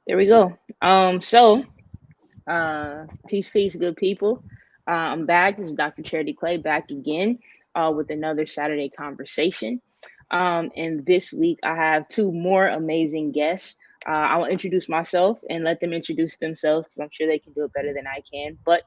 There we go. Peace, good people. I'm back. This is Dr. Charity Clay back again with another Saturday conversation. And this week I have two more amazing guests. I will introduce myself and let them introduce themselves because I'm sure they can do it better than I can. But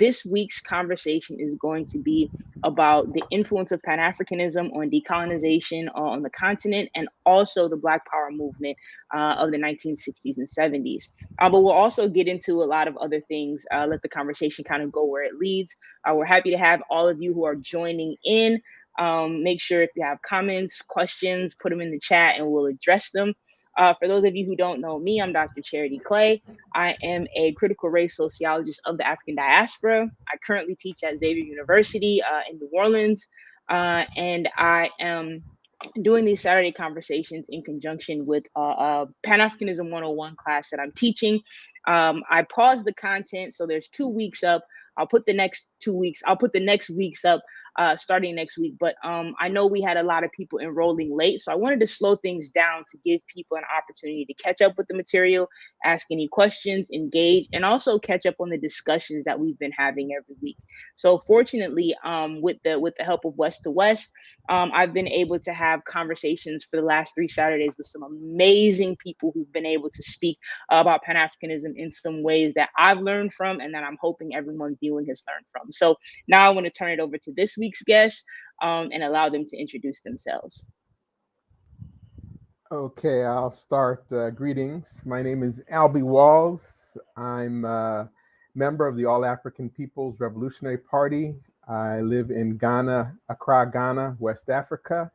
this week's conversation is going to be about the influence of Pan Africanism on decolonization on the continent and also the Black Power movement of the 1960s and 70s. But we'll also get into a lot of other things, let the conversation kind of go where it leads. We're happy to have all of you who are joining in. Make sure if you have comments, questions, put them in the chat and we'll address them. For those of you who don't know me, I'm Dr. Charity Clay. I am a critical race sociologist of the African diaspora. I currently teach at Xavier University in New Orleans, and I am doing these Saturday conversations in conjunction with a Pan-Africanism 101 class that I'm teaching. I paused the content, so there's 2 weeks up. I'll put the next 2 weeks. I'll put the next weeks up starting next week. But I know we had a lot of people enrolling late, so I wanted to slow things down to give people an opportunity to catch up with the material, ask any questions, engage, and also catch up on the discussions that we've been having every week. So fortunately, with the help of West to West, I've been able to have conversations for the last 3 Saturdays with some amazing people who've been able to speak about Pan-Africanism in some ways that I've learned from and that I'm hoping everyone viewing has learned from. So now I want to turn it over to this week's guest and allow them to introduce themselves. Okay, I'll start. Greetings. My name is Albie Walls. I'm a member of the All African People's Revolutionary Party. I live in Ghana, Accra, Ghana, West Africa,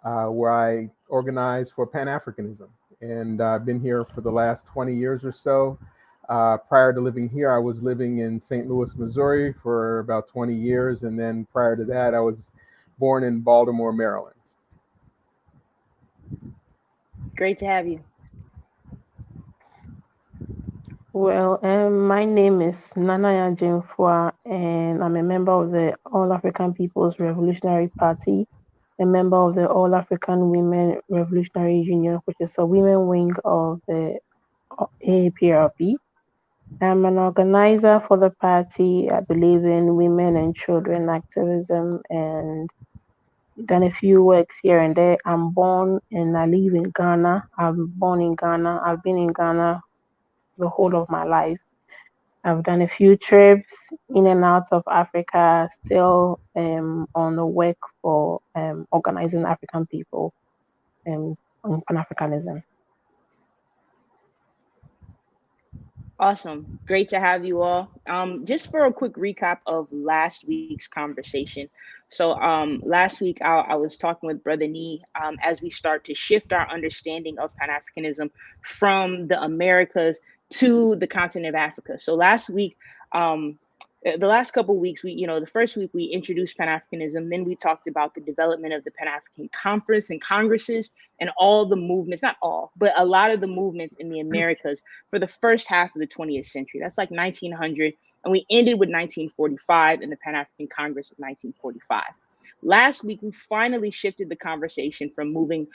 where I organize for Pan-Africanism. And I've been here for the last 20 years or so. Prior to living here, I was living in St. Louis, Missouri for about 20 years. And then prior to that, I was born in Baltimore, Maryland. Great to have you. Well, my name is Nanaya Jinfua, and I'm a member of the All African People's Revolutionary Party, a member of the All African Women Revolutionary Union, which is a women wing of the AAPRP. I'm an organizer for the party. I believe in women and children activism and done a few works here and there. I'm born and I live in Ghana. I'm born in Ghana. I've been in Ghana the whole of my life. I've done a few trips in and out of Africa, still on the work for organizing African people on Pan-Africanism. Awesome. Great to have you all. Just for a quick recap of last week's conversation. So last week I was talking with Brother Nee as we start to shift our understanding of Pan-Africanism from the Americas to the continent of Africa. So last week, the last couple of weeks, the first week we introduced Pan-Africanism, then we talked about the development of the Pan-African Conference and Congresses and all the movements, not all, but a lot of the movements in the Americas for the first half of the 20th century. That's like 1900. And we ended with 1945 and the Pan-African Congress of 1945. Last week, we finally shifted the conversation from moving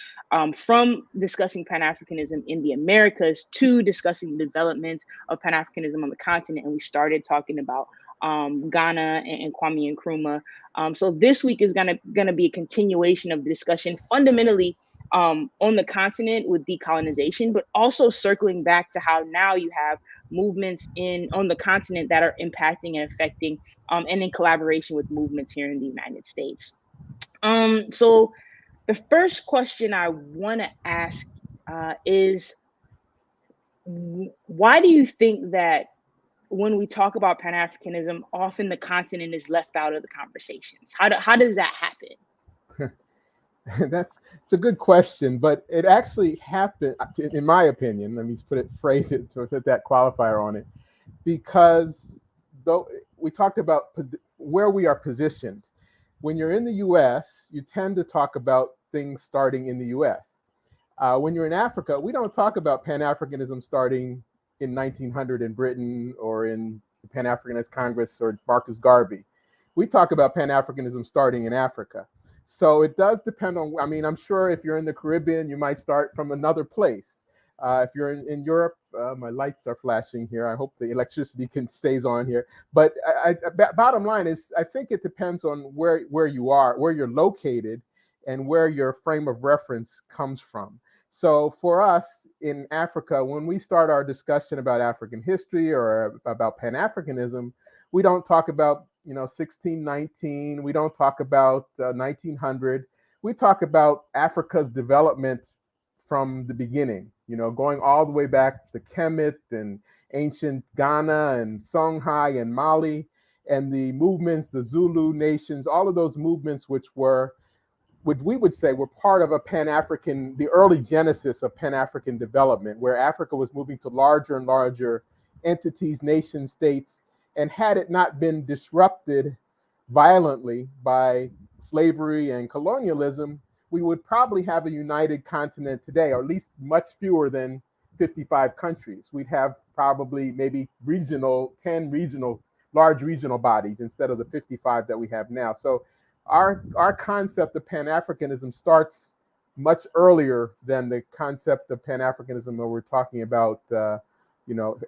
from discussing Pan-Africanism in the Americas to discussing the development of Pan-Africanism on the continent. And we started talking about Ghana and Kwame Nkrumah. So this week is gonna be a continuation of the discussion, fundamentally on the continent with decolonization, but also circling back to how now you have movements on the continent that are impacting and affecting and in collaboration with movements here in the United States. So the first question I want to ask is, why do you think that when we talk about Pan-Africanism, often the continent is left out of the conversations? How does that happen? It's a good question, but it actually happened, in my opinion. Let me phrase it to put that qualifier on it, because though we talked about where we are positioned. When you're in the U.S., you tend to talk about things starting in the U.S. When you're in Africa, we don't talk about Pan-Africanism starting in 1900 in Britain or in the Pan-Africanist Congress or Marcus Garvey. We talk about Pan-Africanism starting in Africa. So it does depend on, I'm sure if you're in the Caribbean, you might start from another place. If you're in Europe, my lights are flashing here. I hope the electricity stays on here. But bottom line is, I think it depends on where you are, where you're located, and where your frame of reference comes from. So for us in Africa, when we start our discussion about African history or about Pan-Africanism, we don't talk about 1619. We don't talk about 1900. We talk about Africa's development from the beginning, going all the way back to Kemet and ancient Ghana and Songhai and Mali, and the movements, the Zulu nations, all of those movements which we would say were part of a Pan-African, the early genesis of Pan-African development, where Africa was moving to larger and larger entities, nation states, and had it not been disrupted violently by slavery and colonialism, we would probably have a united continent today, or at least much fewer than 55 countries. We'd have probably maybe 10 large regional bodies instead of the 55 that we have now. So our concept of Pan-Africanism starts much earlier than the concept of Pan-Africanism that we're talking about,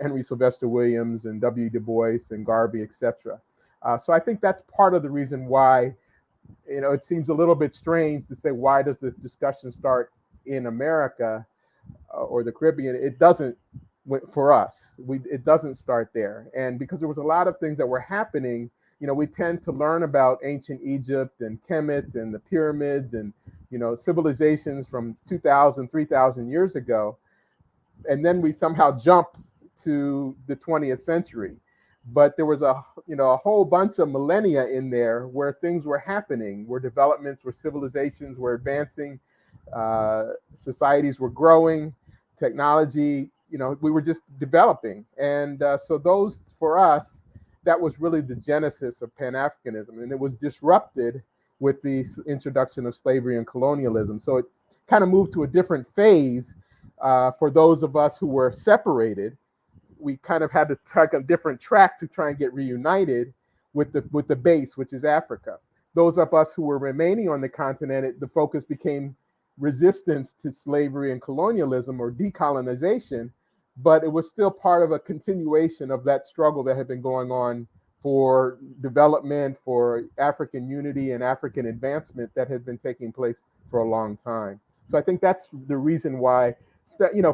Henry Sylvester Williams and W. Du Bois and Garvey, etc. So I think that's part of the reason why, it seems a little bit strange to say, why does this discussion start in America or the Caribbean? It doesn't, for us, it doesn't start there. And because there was a lot of things that were happening, we tend to learn about ancient Egypt and Kemet and the pyramids and, civilizations from 2,000, 3,000 years ago. And then we somehow jump to the 20th century. But there was a whole bunch of millennia in there where things were happening, where developments, where civilizations were advancing, societies were growing, technology, we were just developing. And so those, for us, that was really the genesis of Pan-Africanism. And it was disrupted with the introduction of slavery and colonialism. So it kind of moved to a different phase for those of us who were separated. We kind of had to take a different track to try and get reunited with the base, which is Africa. Those of us who were remaining on the continent, the focus became resistance to slavery and colonialism, or decolonization, but it was still part of a continuation of that struggle that had been going on for development, for African unity and African advancement that had been taking place for a long time. So I think that's the reason why,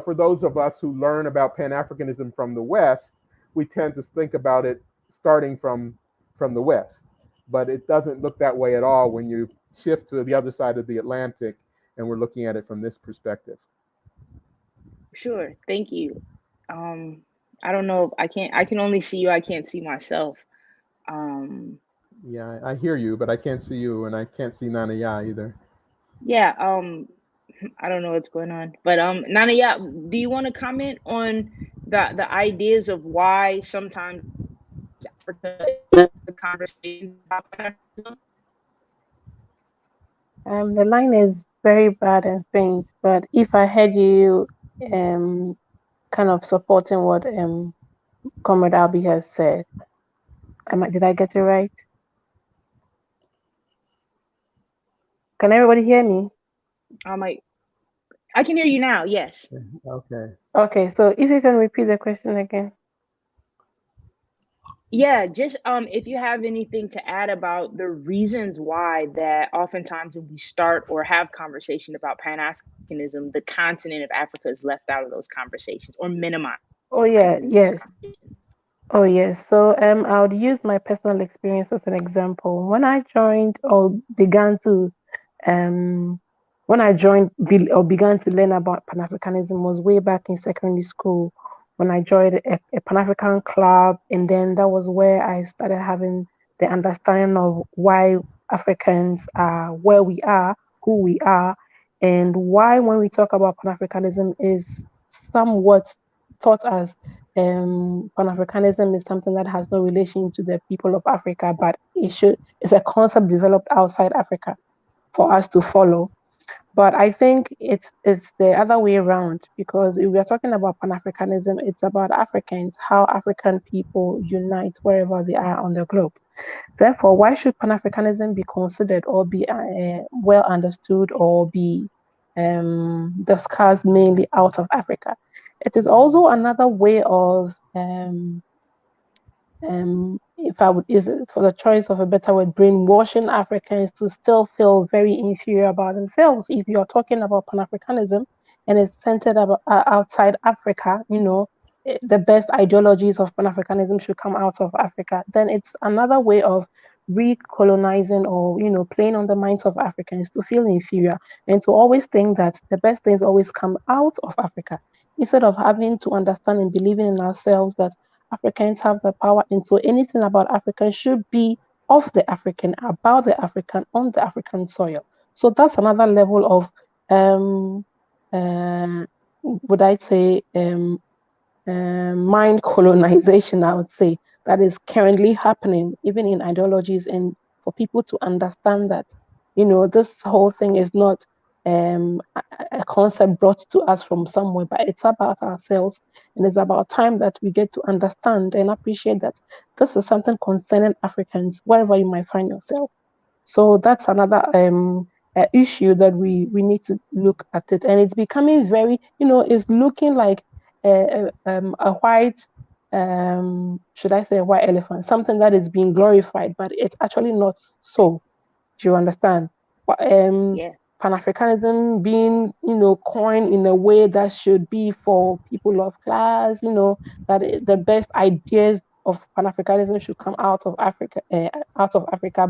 for those of us who learn about Pan-Africanism from the West, we tend to think about it starting from the West. But it doesn't look that way at all when you shift to the other side of the Atlantic and we're looking at it from this perspective. Sure, thank you. I don't know, I can only see you, I can't see myself. Yeah, I hear you, but I can't see you, and I can't see Nanaya either. Yeah, I don't know what's going on, but Nanaya, do you want to comment on the ideas of why sometimes Africa is the conversation about Pan-Africanism? The line is very bad and faint, but if I heard you kind of supporting what Comrade Albie has said, did I get it right? Can everybody hear me? I can hear you now, yes. Okay. Okay, so if you can repeat the question again. Yeah, just if you have anything to add about the reasons why that oftentimes when we start or have conversation about Pan-Africanism, the continent of Africa is left out of those conversations or minimized. Oh yeah, yes. Oh yes. So I would use my personal experience as an example. When I joined or began to began to learn about Pan-Africanism was way back in secondary school, when I joined a Pan-African club, and then that was where I started having the understanding of why Africans are where we are, who we are, and why when we talk about Pan-Africanism is somewhat taught as Pan-Africanism is something that has no relation to the people of Africa, but it's a concept developed outside Africa for us to follow. But I think it's the other way around, because if we are talking about Pan-Africanism, it's about Africans, how African people unite wherever they are on the globe. Therefore, why should Pan-Africanism be considered or be well understood or be discussed mainly out of Africa? it is also another way of if I would use it for the choice of a better word, brainwashing Africans to still feel very inferior about themselves. If you're talking about Pan-Africanism and it's centered about, outside Africa, the best ideologies of Pan-Africanism should come out of Africa, then it's another way of recolonizing or, playing on the minds of Africans to feel inferior and to always think that the best things always come out of Africa instead of having to understand and believing in ourselves that Africans have the power, and so anything about Africa should be of the African, about the African, on the African soil. So that's another level of, would I say, mind colonization, I would say, that is currently happening, even in ideologies, and for people to understand that, this whole thing is not a concept brought to us from somewhere, but it's about ourselves. And it's about time that we get to understand and appreciate that this is something concerning Africans, wherever you might find yourself. So that's another issue that we need to look at it. And it's becoming very, it's looking like a white, should I say a white elephant, something that is being glorified, but it's actually not so. Do you understand? Yeah. Pan-Africanism being, coined in a way that should be for people of class, that the best ideas of Pan-Africanism should come out of Africa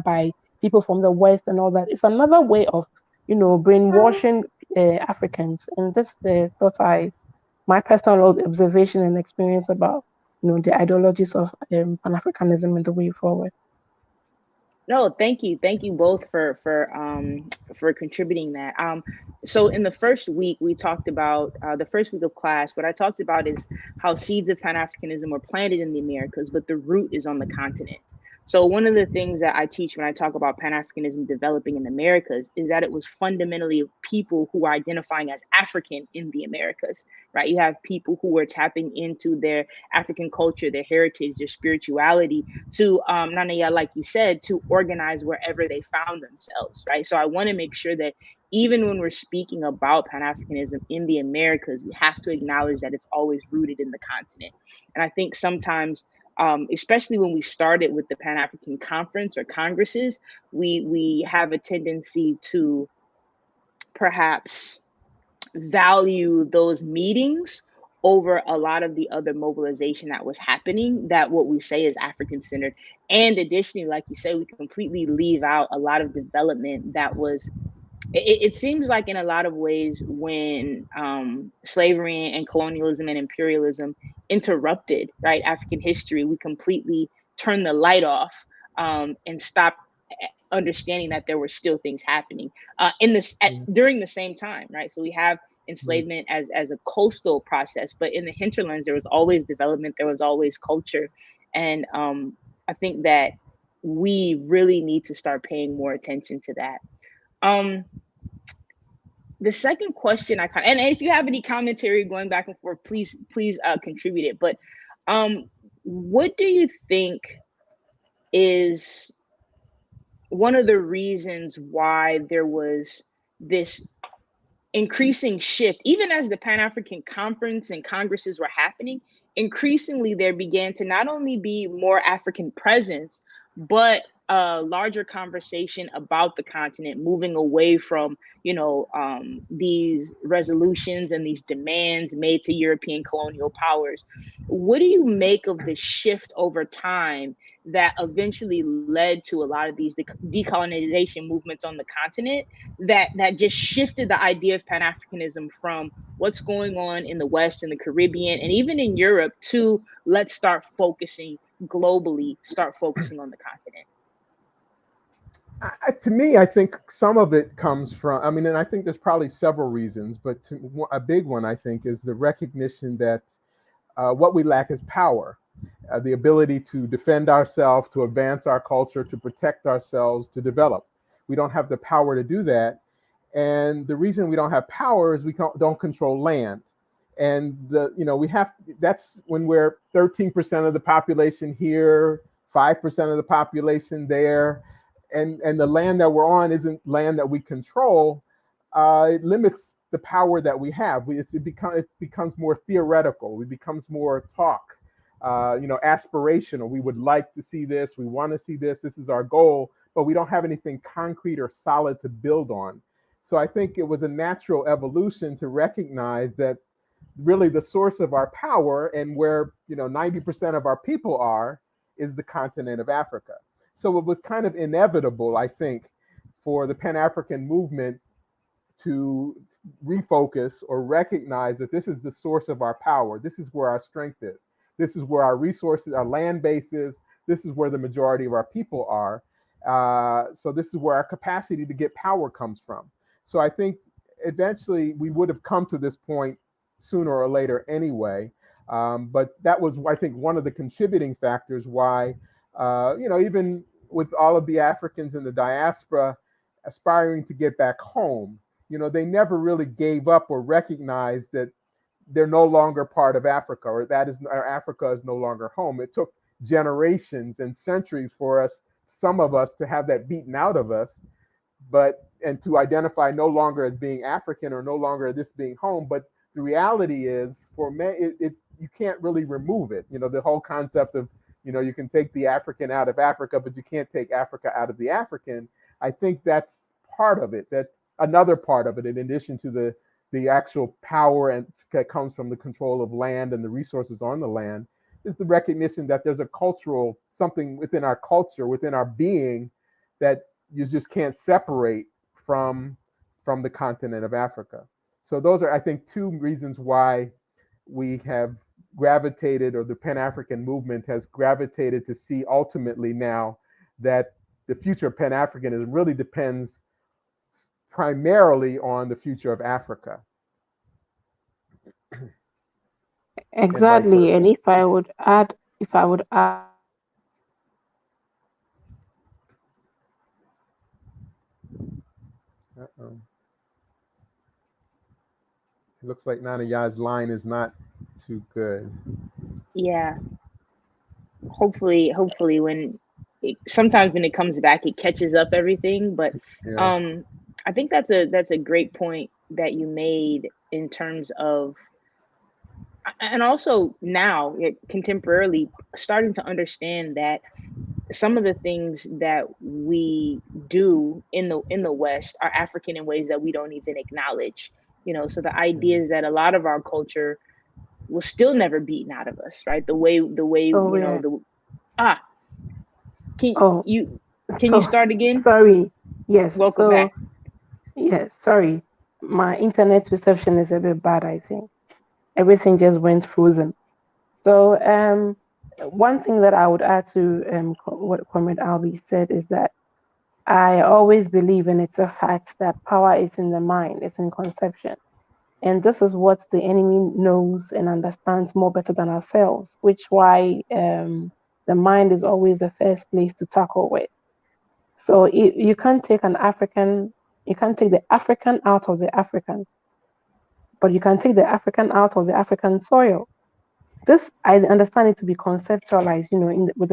by people from the West and all that. It's another way of, brainwashing Africans. And this is the my personal observation and experience about, the ideologies of Pan-Africanism and the way forward. No, thank you both for contributing that. So in the first week we talked about the first week of class. What I talked about is how seeds of Pan-Africanism were planted in the Americas, but the root is on the continent. So one of the things that I teach when I talk about Pan-Africanism developing in the Americas is that it was fundamentally people who are identifying as African in the Americas, right? You have people who were tapping into their African culture, their heritage, their spirituality to, Nanaya, like you said, to organize wherever they found themselves, right? So I want to make sure that even when we're speaking about Pan-Africanism in the Americas, we have to acknowledge that it's always rooted in the continent. And I think sometimes, especially when we started with the Pan-African Conference or Congresses, we have a tendency to perhaps value those meetings over a lot of the other mobilization that was happening, that what we say is African centered. And additionally, like you say, we completely leave out a lot of development that was, it seems like in a lot of ways when slavery and colonialism and imperialism interrupted, right, African history, we completely turned the light off and stopped understanding that there were still things happening during the same time, right? So we have enslavement as a coastal process, but in the hinterlands there was always development, there was always culture, and I think that we really need to start paying more attention to that. The second question and if you have any commentary going back and forth, please contribute it. But what do you think is one of the reasons why there was this increasing shift, even as the Pan-African Conference and Congresses were happening? Increasingly, there began to not only be more African presence, but a larger conversation about the continent, moving away from, these resolutions and these demands made to European colonial powers. What do you make of the shift over time that eventually led to a lot of these decolonization movements on the continent that just shifted the idea of Pan-Africanism from what's going on in the West and the Caribbean and even in Europe to let's start focusing globally, start focusing on the continent? To me, I think some of it comes from, and I think there's probably several reasons, but a big one, I think, is the recognition that what we lack is power. The ability to defend ourselves, to advance our culture, to protect ourselves, to develop. We don't have the power to do that. And the reason we don't have power is we don't control land. And that's when we're 13% of the population here, 5% of the population there. And the land that we're on isn't land that we control. It limits the power that we have. It becomes more theoretical. It becomes more talk, aspirational. We would like to see this. We want to see this. This is our goal, but we don't have anything concrete or solid to build on. So I think it was a natural evolution to recognize that really the source of our power and where 90% of our people are is the continent of Africa. So it was kind of inevitable, I think, for the Pan-African movement to refocus or recognize that this is the source of our power. This is where our strength is. This is where our resources, our land base is. This is where the majority of our people are. So this is where our capacity to get power comes from. So I think eventually we would have come to this point sooner or later anyway. But that was, I think, one of the contributing factors why, even with all of the Africans in the diaspora aspiring to get back home, they never really gave up or recognized that they're no longer part of Africa, or Africa is no longer home. It took generations and centuries for some of us to have that beaten out of us, and to identify no longer as being African or no longer this being home. But the reality is, for me, you can't really remove it. The whole concept of, you can take the African out of Africa, but you can't take Africa out of the African. I think that's part of it. That's another part of it, in addition to the actual power and that comes from the control of land and the resources on the land, is the recognition that there's a cultural something within our culture, within our being, that you just can't separate from the continent of Africa. So those are, I think, two reasons why we have gravitated, or the Pan-African movement has gravitated to see ultimately now that the future of Pan-Africanism really depends primarily on the future of Africa. Exactly. And if I would add, Uh-oh. It looks like Nanaya's line is not too good. Yeah. Hopefully sometimes when it comes back, it catches up everything. But Yeah. I think that's a great point that you made in terms of, and also now contemporarily starting to understand that some of the things that we do in the West are African in ways that we don't even acknowledge. So the idea is that a lot of our culture was still never beaten out of us, right? The way oh, yeah. Can Oh, you start again? sorry. Yes. Welcome So, back. yes, sorry. My internet reception is a bit bad, I think. Everything just went frozen. So, one thing that I would add to what Comrade Albie said is that I always believe, and it's a fact, that power is in the mind, it's in conception. And this is what the enemy knows and understands more better than ourselves, which why the mind is always the first place to tackle with. So you can't take the African out of the African, but you can take the African out of the African soil. This, I understand it to be conceptualized, with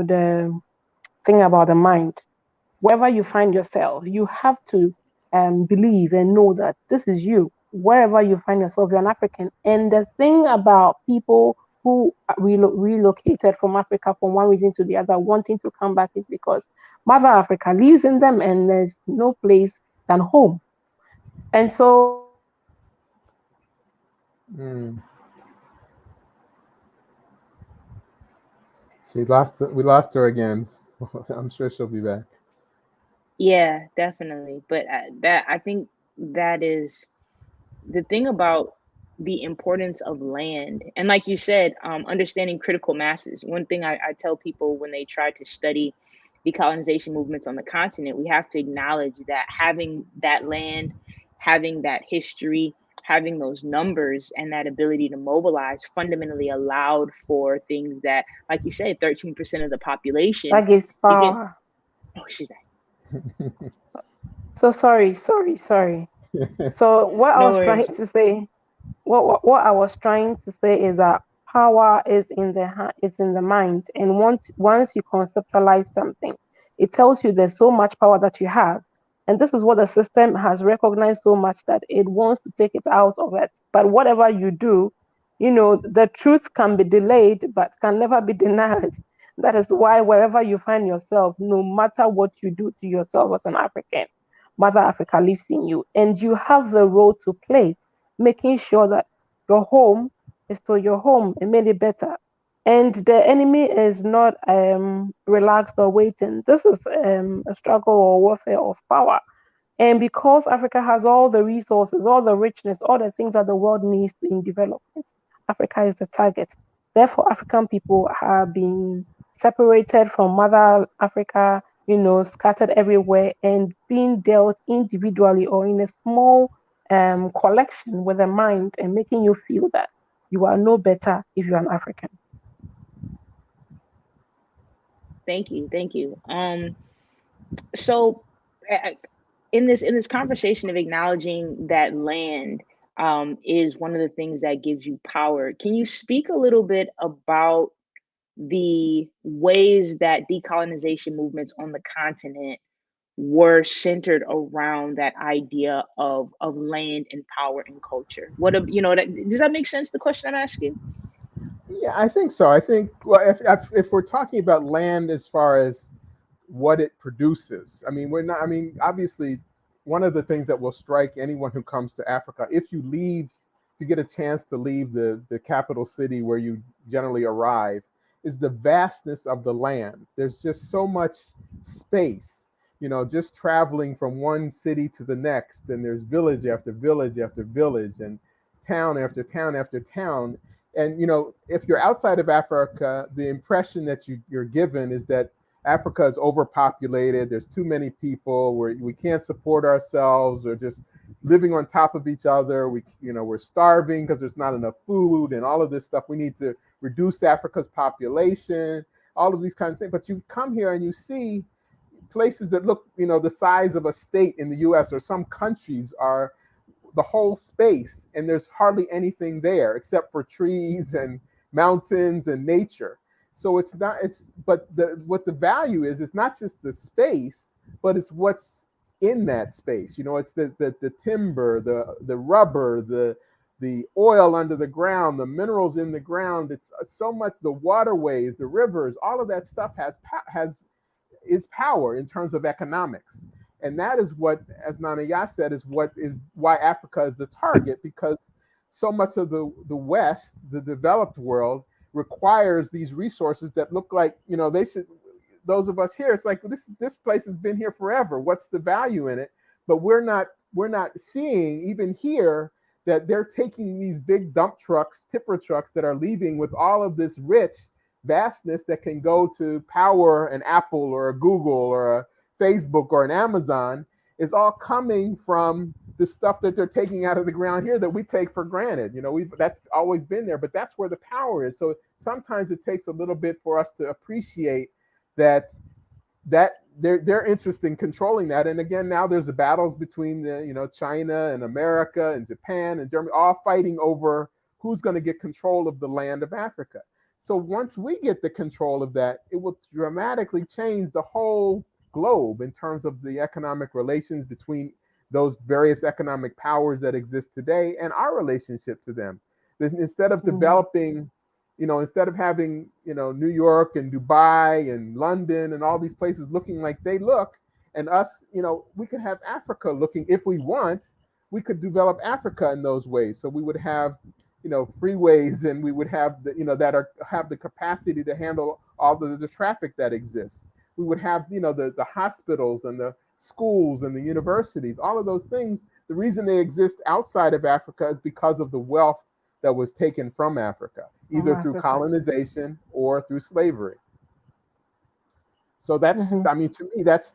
the thing about the mind. Wherever you find yourself, you have to believe and know that this is you. Wherever you find yourself, you're an African. And the thing about people who relocated from Africa from one reason to the other, wanting to come back, is because Mother Africa lives in them, and there's no place than home. And so we lost her again. I'm sure she'll be back. Yeah, definitely. But I think that is the thing about the importance of land. And like you said, understanding critical masses. One thing I tell people when they try to study decolonization movements on the continent, we have to acknowledge that having that land, having that history, having those numbers, and that ability to mobilize fundamentally allowed for things that, like you said, 13% of the population. that gives power. Oh, she's back. So sorry. So what I was trying to say, what I was trying to say is that power is in the mind, and once you conceptualize something, it tells you there's so much power that you have. And this is what the system has recognized so much that it wants to take it out of it. But whatever you do, the truth can be delayed, but can never be denied. That is why wherever you find yourself, no matter what you do to yourself as an African, Mother Africa lives in you. And you have the role to play, making sure that your home is still your home and made it better. And the enemy is not relaxed or waiting. This is a struggle or warfare of power. And because Africa has all the resources, all the richness, all the things that the world needs in development, Africa is the target. Therefore, African people have been separated from Mother Africa, scattered everywhere and being dealt individually or in a small collection with a mind and making you feel that you are no better if you're an African. Thank you, thank you. So in this conversation of acknowledging that land is one of the things that gives you power, can you speak a little bit about the ways that decolonization movements on the continent were centered around that idea of land and power and culture? Does that make sense, the question I'm asking? Yeah, I think so. I think, well, if we're talking about land as far as what it produces, I mean, we're not, I mean, obviously, one of the things that will strike anyone who comes to Africa, if you get a chance to leave the capital city where you generally arrive, is the vastness of the land. There's just so much space, just traveling from one city to the next, and there's village after village after village, and town after town after town. And if you're outside of Africa, the impression that you're given is that Africa is overpopulated. There's too many people. We can't support ourselves. We're just living on top of each other. We're starving because there's not enough food and all of this stuff. We need to reduce Africa's population. All of these kinds of things. But you come here and you see places that look, the size of a state in the U.S. or some countries are the whole space, and there's hardly anything there except for trees and mountains and nature. So what the value is, it's not just the space, but it's what's in that space. It's the timber, the rubber, the oil under the ground, the minerals in the ground. It's so much, the waterways, the rivers, all of that stuff is power in terms of economics. And that is what, as Nanaya said, is why Africa is the target, because so much of the West, the developed world, requires these resources that look like, those of us here, it's like this place has been here forever. What's the value in it? But we're not seeing, even here, that they're taking these big dump trucks, tipper trucks that are leaving with all of this rich vastness that can go to power an Apple or a Google or a Facebook or an Amazon, is all coming from the stuff that they're taking out of the ground here that we take for granted. That's always been there, but that's where the power is. So sometimes it takes a little bit for us to appreciate that their interest in controlling that. And again, now there's the battles between China and America and Japan and Germany, all fighting over who's going to get control of the land of Africa. So once we get the control of that, it will dramatically change the whole globe in terms of the economic relations between those various economic powers that exist today and our relationship to them. Instead of developing, instead of having, New York and Dubai and London and all these places looking like they look, and us, we could have Africa looking, if we want, we could develop Africa in those ways. So we would have, freeways, and we would have have the capacity to handle all the traffic that exists. We would have, the hospitals and the schools and the universities, all of those things. The reason they exist outside of Africa is because of the wealth that was taken from Africa, either through colonization or through slavery. So that's, I mean, to me, that's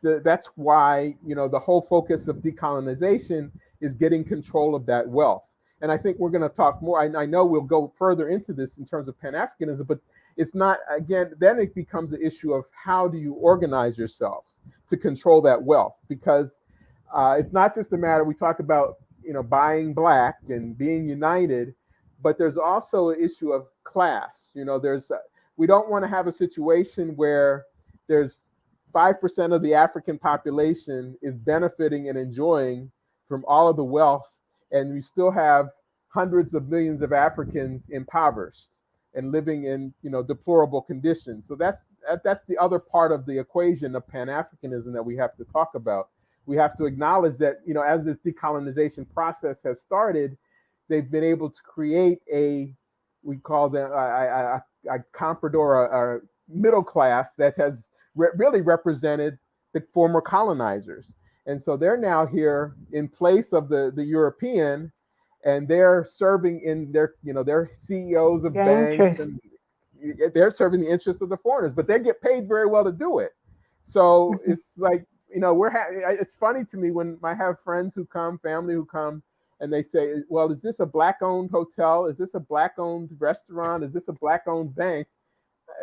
why, the whole focus of decolonization is getting control of that wealth. And I think we're going to talk more. I know we'll go further into this in terms of Pan-Africanism, but it's not, again, then it becomes an issue of how do you organize yourselves to control that wealth? Because it's not just a matter, we talk about, buying black and being united, but there's also an issue of class. We don't want to have a situation where there's 5% of the African population is benefiting and enjoying from all of the wealth, and we still have hundreds of millions of Africans impoverished and living in, deplorable conditions. So that's the other part of the equation of Pan-Africanism that we have to talk about. We have to acknowledge that, as this decolonization process has started, they've been able to create we call them a comprador, a middle class that has really represented the former colonizers. And so they're now here in place of the European, and they're serving in they're CEOs of banks, and they're serving the interests of the foreigners, but they get paid very well to do it. So it's like, it's funny to me when I have friends who come, family who come, and they say, well, is this a Black-owned hotel? Is this a Black-owned restaurant? Is this a Black-owned bank?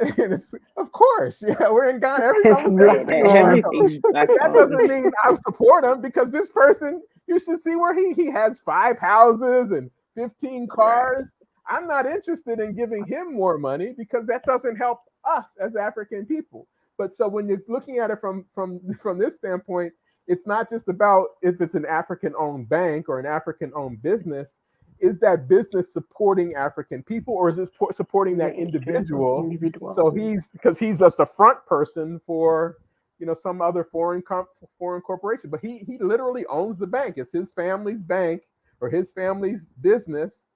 And it's, of course, we're in Ghana. Everything's Black. That doesn't mean I support him, because this person, you should see where he has 5 houses and 15 cars. Right. I'm not interested in giving him more money, because that doesn't help us as African people. But so when you're looking at it from this standpoint, it's not just about if it's an African-owned bank or an African-owned business. Is that business supporting African people, or is it supporting that individual? So because he's just a front person for, some other foreign corporation, but he literally owns the bank. It's his family's bank or his family's business,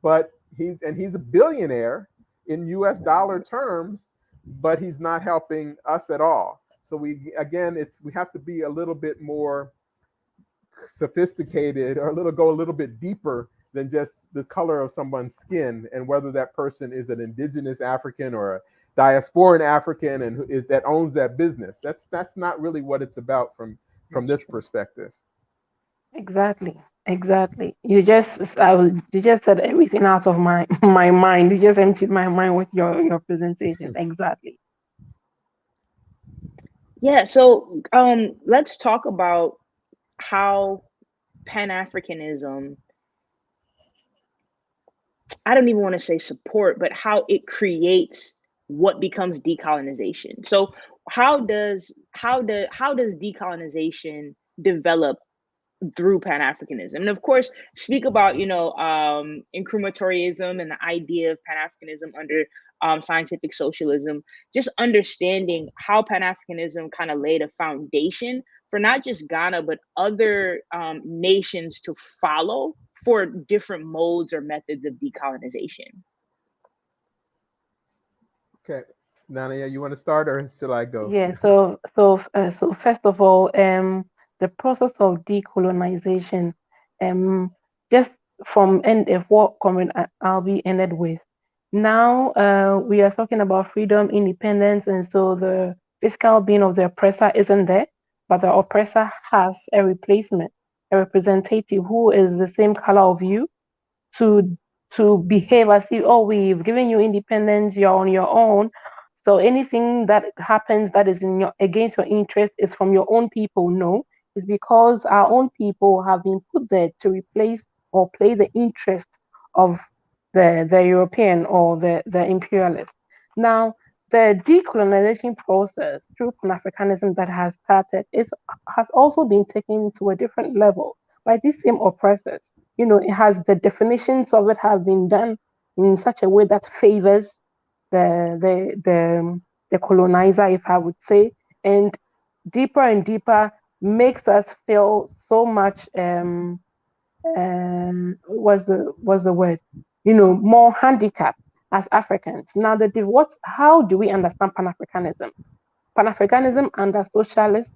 but he's a billionaire in US dollar terms, but he's not helping us at all. So we have to be a little bit more sophisticated, or go a little bit deeper than just the color of someone's skin, and whether that person is an indigenous African or a diasporan African and that owns that business. That's not really what it's about from this perspective. Exactly. You just said everything out of my mind. You just emptied my mind with your presentation. Exactly. Yeah. So let's talk about how Pan-Africanism, I don't even want to say support, but how it creates what becomes decolonization. So how does decolonization develop through Pan-Africanism? And of course, speak about incrementarianism and the idea of Pan-Africanism under scientific socialism. Just understanding how Pan-Africanism kind of laid a foundation for not just Ghana, but other nations to follow for different modes or methods of decolonization. Okay, Nanaya, you want to start, or should I go? Yeah. So first of all, the process of decolonization, just from end of what Comrade Albie ended with. Now we are talking about freedom, independence, and so the physical being of the oppressor isn't there, but the oppressor has a replacement, a representative who is the same color of you, to behave as if, oh, we've given you independence, you're on your own. So anything that happens that is against your interest is from your own people. No, it's because our own people have been put there to replace or play the interest of the European or the imperialist. Now, the decolonization process through Pan-Africanism that has started has also been taken to a different level by these same oppressors. It has, the definitions of it have been done in such a way that favors the colonizer, if I would say, and deeper makes us feel so much what's the word, more handicapped as Africans. Now, how do we understand Pan-Africanism? Pan-Africanism under socialist,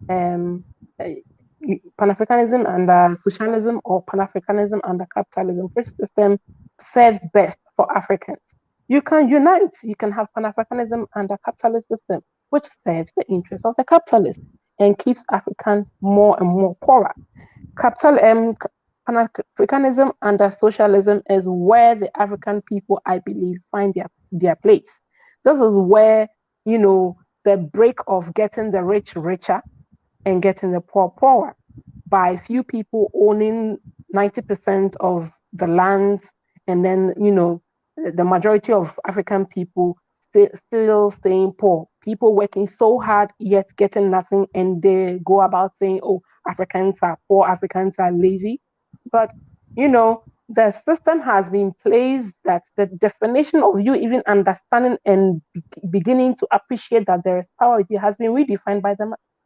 Pan-Africanism under socialism, or Pan-Africanism under capitalism? Which system serves best for Africans? You can unite. You can have Pan-Africanism under capitalist system, which serves the interests of the capitalist and keeps African more and more poorer. Pan-Africanism under socialism is where the African people, I believe, find their place. This is where, the break of getting the rich richer and getting the poor poorer by few people owning 90% of the lands, and then, the majority of African people still staying poor. People working so hard yet getting nothing, and they go about saying, "Oh, Africans are poor, Africans are lazy." But the system has been placed that the definition of you even understanding and beginning to appreciate that there is power with you has been redefined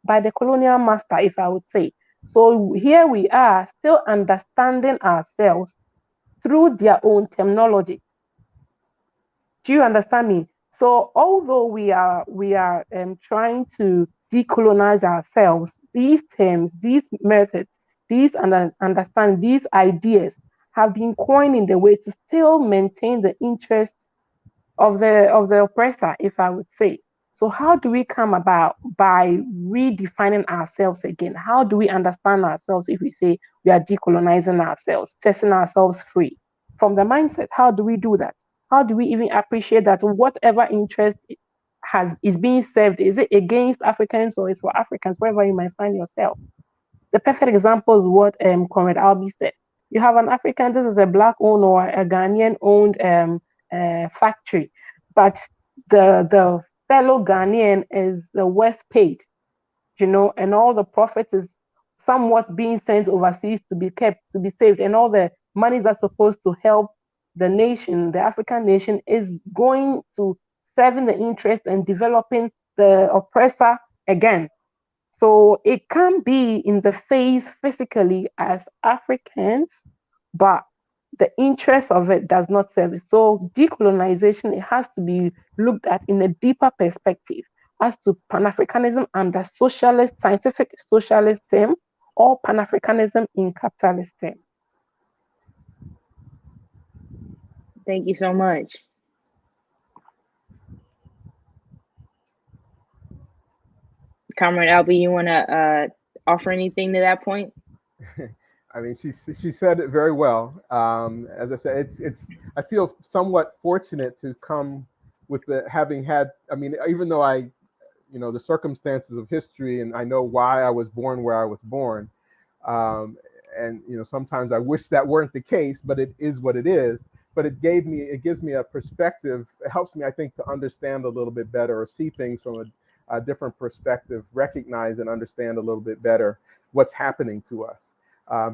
by the colonial master, if I would say. So here we are, still understanding ourselves through their own terminology. Do you understand me? So although we are trying to decolonize ourselves, these terms, these methods, these understand these ideas have been coined in the way to still maintain the interest of the oppressor, if I would say. So how do we come about by redefining ourselves again? How do we understand ourselves if we say we are decolonizing ourselves, testing ourselves free from the mindset? How do we do that? How do we even appreciate that whatever interest is being served, is it against Africans or is for Africans, wherever you might find yourself? The perfect example is what Comrade Albie said. You have an African, this is a black owned or a Ghanaian owned factory, but the fellow Ghanaian is the worst paid, and all the profit is somewhat being sent overseas to be kept, to be saved, and all the monies are supposed to help the nation, the African nation, is going to serving the interest and developing the oppressor again. So it can be in the face physically as Africans, but the interest of it does not serve it. So decolonization, it has to be looked at in a deeper perspective as to Pan-Africanism under socialist, scientific socialist term, or Pan-Africanism in capitalist term. Thank you so much. Comrade Albie, you want to offer anything to that point? I mean, she said it very well. As I said, it's I feel somewhat fortunate to come with having had. I mean, even though the circumstances of history, and I know why I was born where I was born, and sometimes I wish that weren't the case, but it is what it is. But it gives me a perspective. It helps me, I think, to understand a little bit better or see things from a different perspective, recognize and understand a little bit better what's happening to us.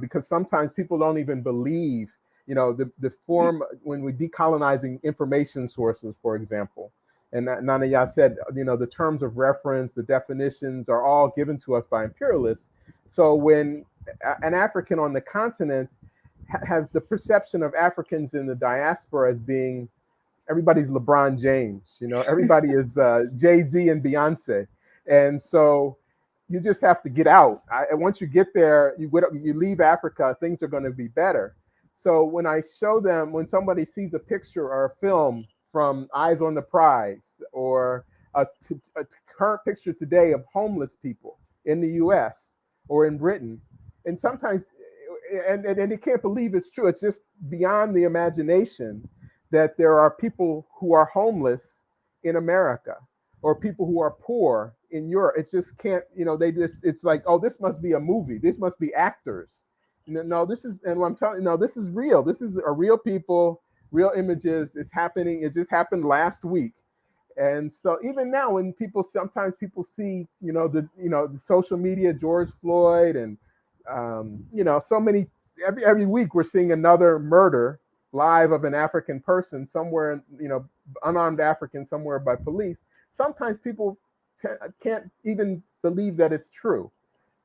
Because sometimes people don't even believe, the form when we're decolonizing information sources, for example. And Nanaya said, the terms of reference, the definitions are all given to us by imperialists. So when an African on the continent has the perception of Africans in the diaspora as being everybody's LeBron James, everybody is Jay-Z and Beyonce. And so you just have to get out. And once you get there, you leave Africa, things are going to be better. So when I show them, when somebody sees a picture or a film from Eyes on the Prize or a current picture today of homeless people in the US or in Britain, and sometimes, and they can't believe it's true. It's just beyond the imagination that there are people who are homeless in America or people who are poor in Europe. It just can't, it's like, oh, this must be a movie. This must be actors. No, this is, and what I'm telling you, no, this is real. This is a real people, real images. It's happening. It just happened last week. And so even now, when sometimes people see, the social media, George Floyd, and so many, every week we're seeing another murder live of an African person somewhere, unarmed African somewhere by police. Sometimes people can't even believe that it's true,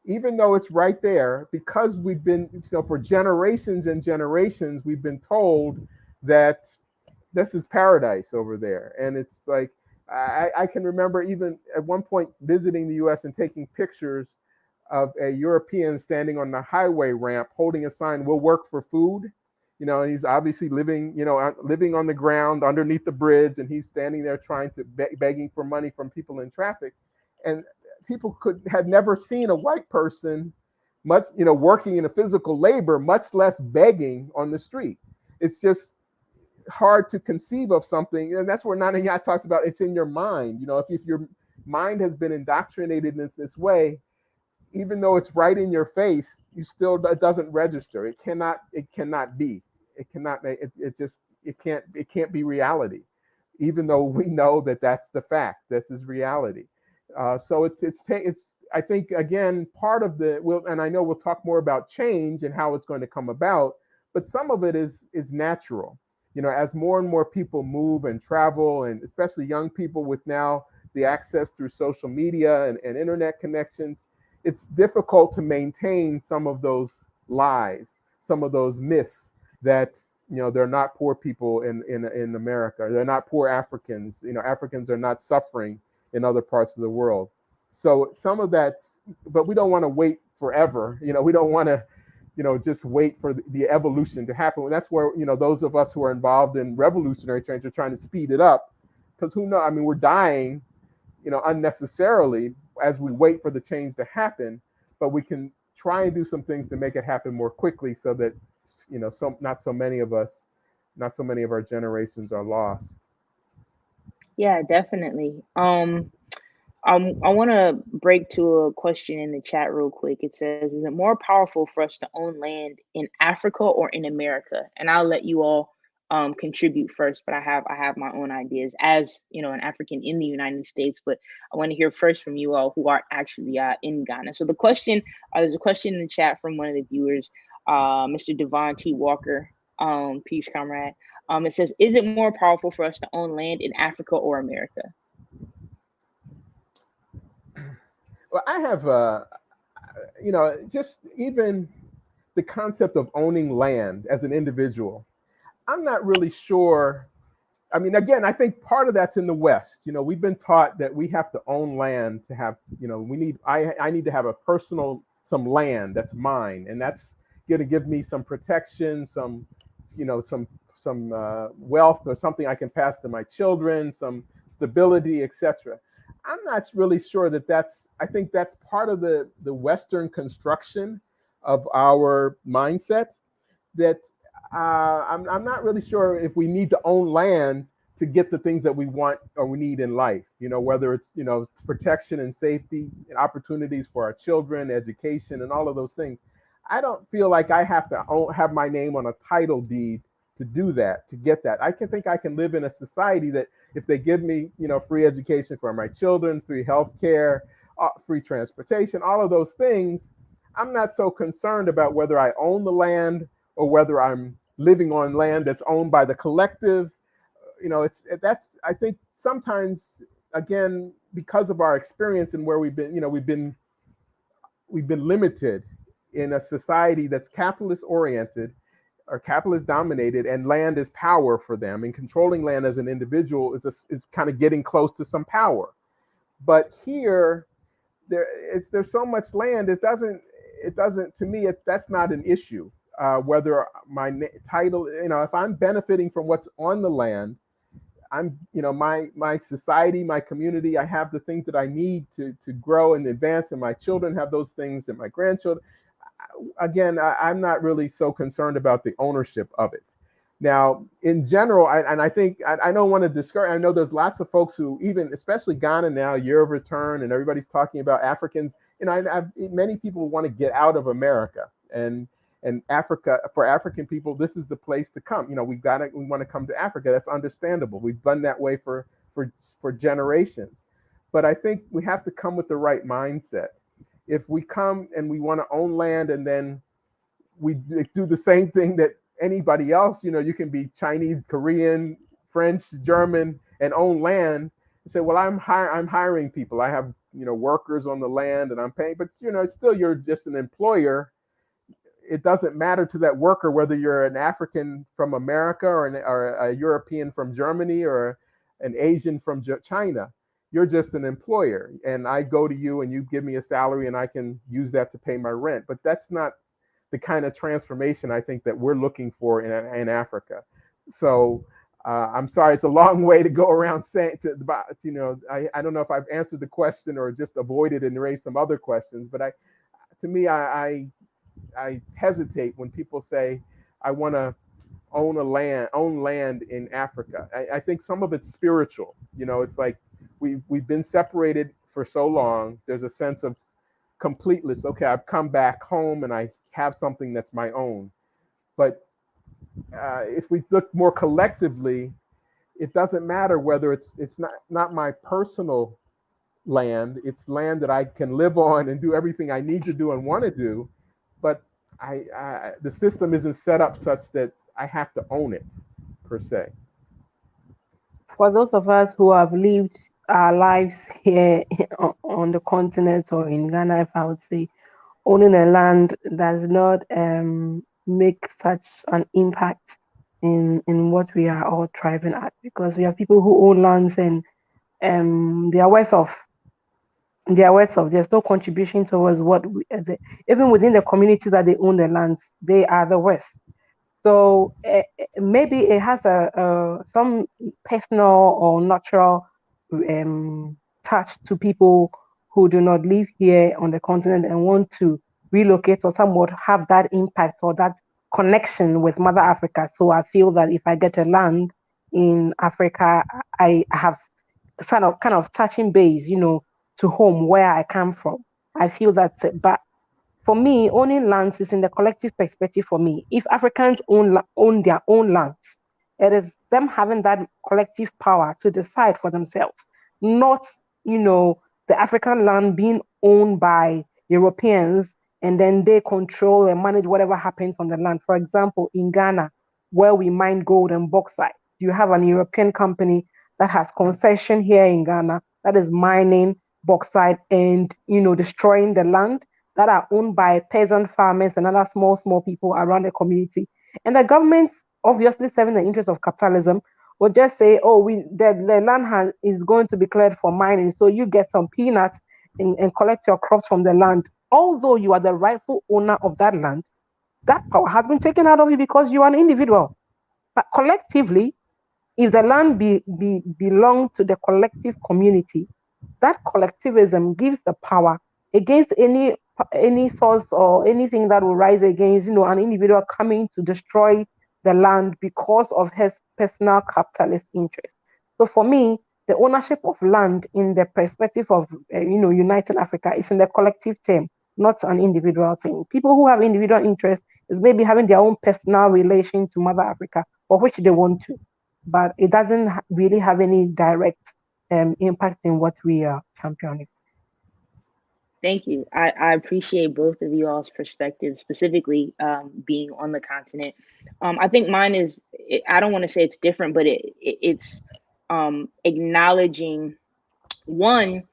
even though it's right there, because we've been, for generations and generations, we've been told that this is paradise over there. And it's like, I can remember even at one point visiting the US and taking pictures of a European standing on the highway ramp holding a sign, "We'll work for food." And he's obviously living on the ground underneath the bridge, and he's standing there trying to begging for money from people in traffic. And people had never seen a white person much, working in a physical labor, much less begging on the street. It's just hard to conceive of something. And that's where Nanaya talks about it's in your mind. If your mind has been indoctrinated in this way, even though it's right in your face, it doesn't register. It cannot be. It cannot make it. It can't be reality. even though we know that that's the fact. This is reality. So it's I think again part of and I know we'll talk more about change and how it's going to come about, but some of it is natural. As more and more people move and travel, and especially young people with now the access through social media and internet connections, it's difficult to maintain some of those lies, some of those myths that they're not poor people in America. They're not poor Africans. Africans are not suffering in other parts of the world. So some of that's, but we don't want to wait forever. We don't want to, just wait for the evolution to happen. And that's where, those of us who are involved in revolutionary change are trying to speed it up, because who knows? I mean, we're dying, unnecessarily as we wait for the change to happen, but we can try and do some things to make it happen more quickly so that, not so many of our generations are lost. Yeah, definitely. I want to break to a question in the chat real quick. It says, "Is it more powerful for us to own land in Africa or in America?" And I'll let you all contribute first, but I have my own ideas as an African in the United States. But I want to hear first from you all who are actually in Ghana. So the question, there's a question in the chat from one of the viewers, Mr. Devon T. Walker. Peace, comrade. It says, "Is it more powerful for us to own land in Africa or America?" Well, I have, just even the concept of owning land as an individual, I'm not really sure. I mean, again, I think part of that's in the West. We've been taught that we have to own land to have, I need to have some land that's mine, and that's going to give me some protection, some wealth or something I can pass to my children, some stability, etc. I'm not really sure I think that's part of the Western construction of our mindset, that I'm not really sure if we need to own land to get the things that we want or we need in life, whether it's, protection and safety and opportunities for our children, education, and all of those things. I don't feel like I have to have my name on a title deed to do that, to get that. I think I can live in a society that if they give me, free education for my children, free healthcare, free transportation, all of those things, I'm not so concerned about whether I own the land or whether I'm living on land that's owned by the collective. I think sometimes, again, because of our experience and where we've been limited in a society that's capitalist oriented or capitalist dominated, and land is power for them, and controlling land as an individual is kind of getting close to some power. But here, there's so much land, it doesn't to me, that's not an issue. Whether my title, if I'm benefiting from what's on the land, I'm, my society, my community, I have the things that I need to grow and advance, and my children have those things, and my grandchildren. Again, I'm not really so concerned about the ownership of it. Now, in general, I think I don't want to discourage. I know there's lots of folks who, even especially Ghana now, year of return, and everybody's talking about Africans. Many people want to get out of America, and Africa, for African people, this is the place to come. We want to come to Africa. That's understandable. We've done that way for generations. But I think we have to come with the right mindset. If we come and we want to own land, and then we do the same thing that anybody else, you can be Chinese, Korean, French, German, and own land, and say, well, I'm hiring people. I have, workers on the land, and I'm paying, but it's still, you're just an employer. It doesn't matter to that worker whether you're an African from America or a European from Germany or an Asian from China. You're just an employer, and I go to you and you give me a salary, and I can use that to pay my rent. But that's not the kind of transformation I think that we're looking for in Africa. So I'm sorry, it's a long way to go around saying, I don't know if I've answered the question or just avoided and raised some other questions, but I hesitate when people say, I want to own land in Africa. I think some of it's spiritual. It's like we've been separated for so long. There's a sense of completeness. Okay, I've come back home and I have something that's my own. But if we look more collectively, it doesn't matter whether it's not my personal land. It's land that I can live on and do everything I need to do and want to do, but the system isn't set up such that I have to own it per se. For those of us who have lived our lives here on the continent or in Ghana, if I would say, owning a land does not make such an impact in what we are all thriving at, because we have people who own lands and they are worse off. They are worse off. There's no contribution towards what even within the community that they own the lands, they are the worst. So maybe it has some personal or natural touch to people who do not live here on the continent and want to relocate or somewhat have that impact or that connection with Mother Africa. So I feel that if I get a land in Africa, I have kind of touching base, to home where I come from. I feel that's it. But for me, owning lands is in the collective perspective for me. If Africans own their own lands, it is them having that collective power to decide for themselves, not, the African land being owned by Europeans and then they control and manage whatever happens on the land. For example, in Ghana, where we mine gold and bauxite, you have an European company that has concession here in Ghana that is mining bauxite and, destroying the land that are owned by peasant farmers and other small people around the community. And the government, obviously serving the interest of capitalism, will just say, oh, the land is going to be cleared for mining, so you get some peanuts and collect your crops from the land. Although you are the rightful owner of that land, that power has been taken out of you because you are an individual. But collectively, if the land belong to the collective community, that collectivism gives the power against any source or anything that will rise against an individual coming to destroy the land because of his personal capitalist interest. So for me, the ownership of land in the perspective of uniting Africa is in the collective term, not an individual thing. People who have individual interests is maybe having their own personal relation to Mother Africa, for which they want to, but it doesn't really have any direct impact in what we are championing. Thank you. I appreciate both of you all's perspectives, specifically being on the continent. I think mine is, I don't want to say it's different, but it's acknowledging, one,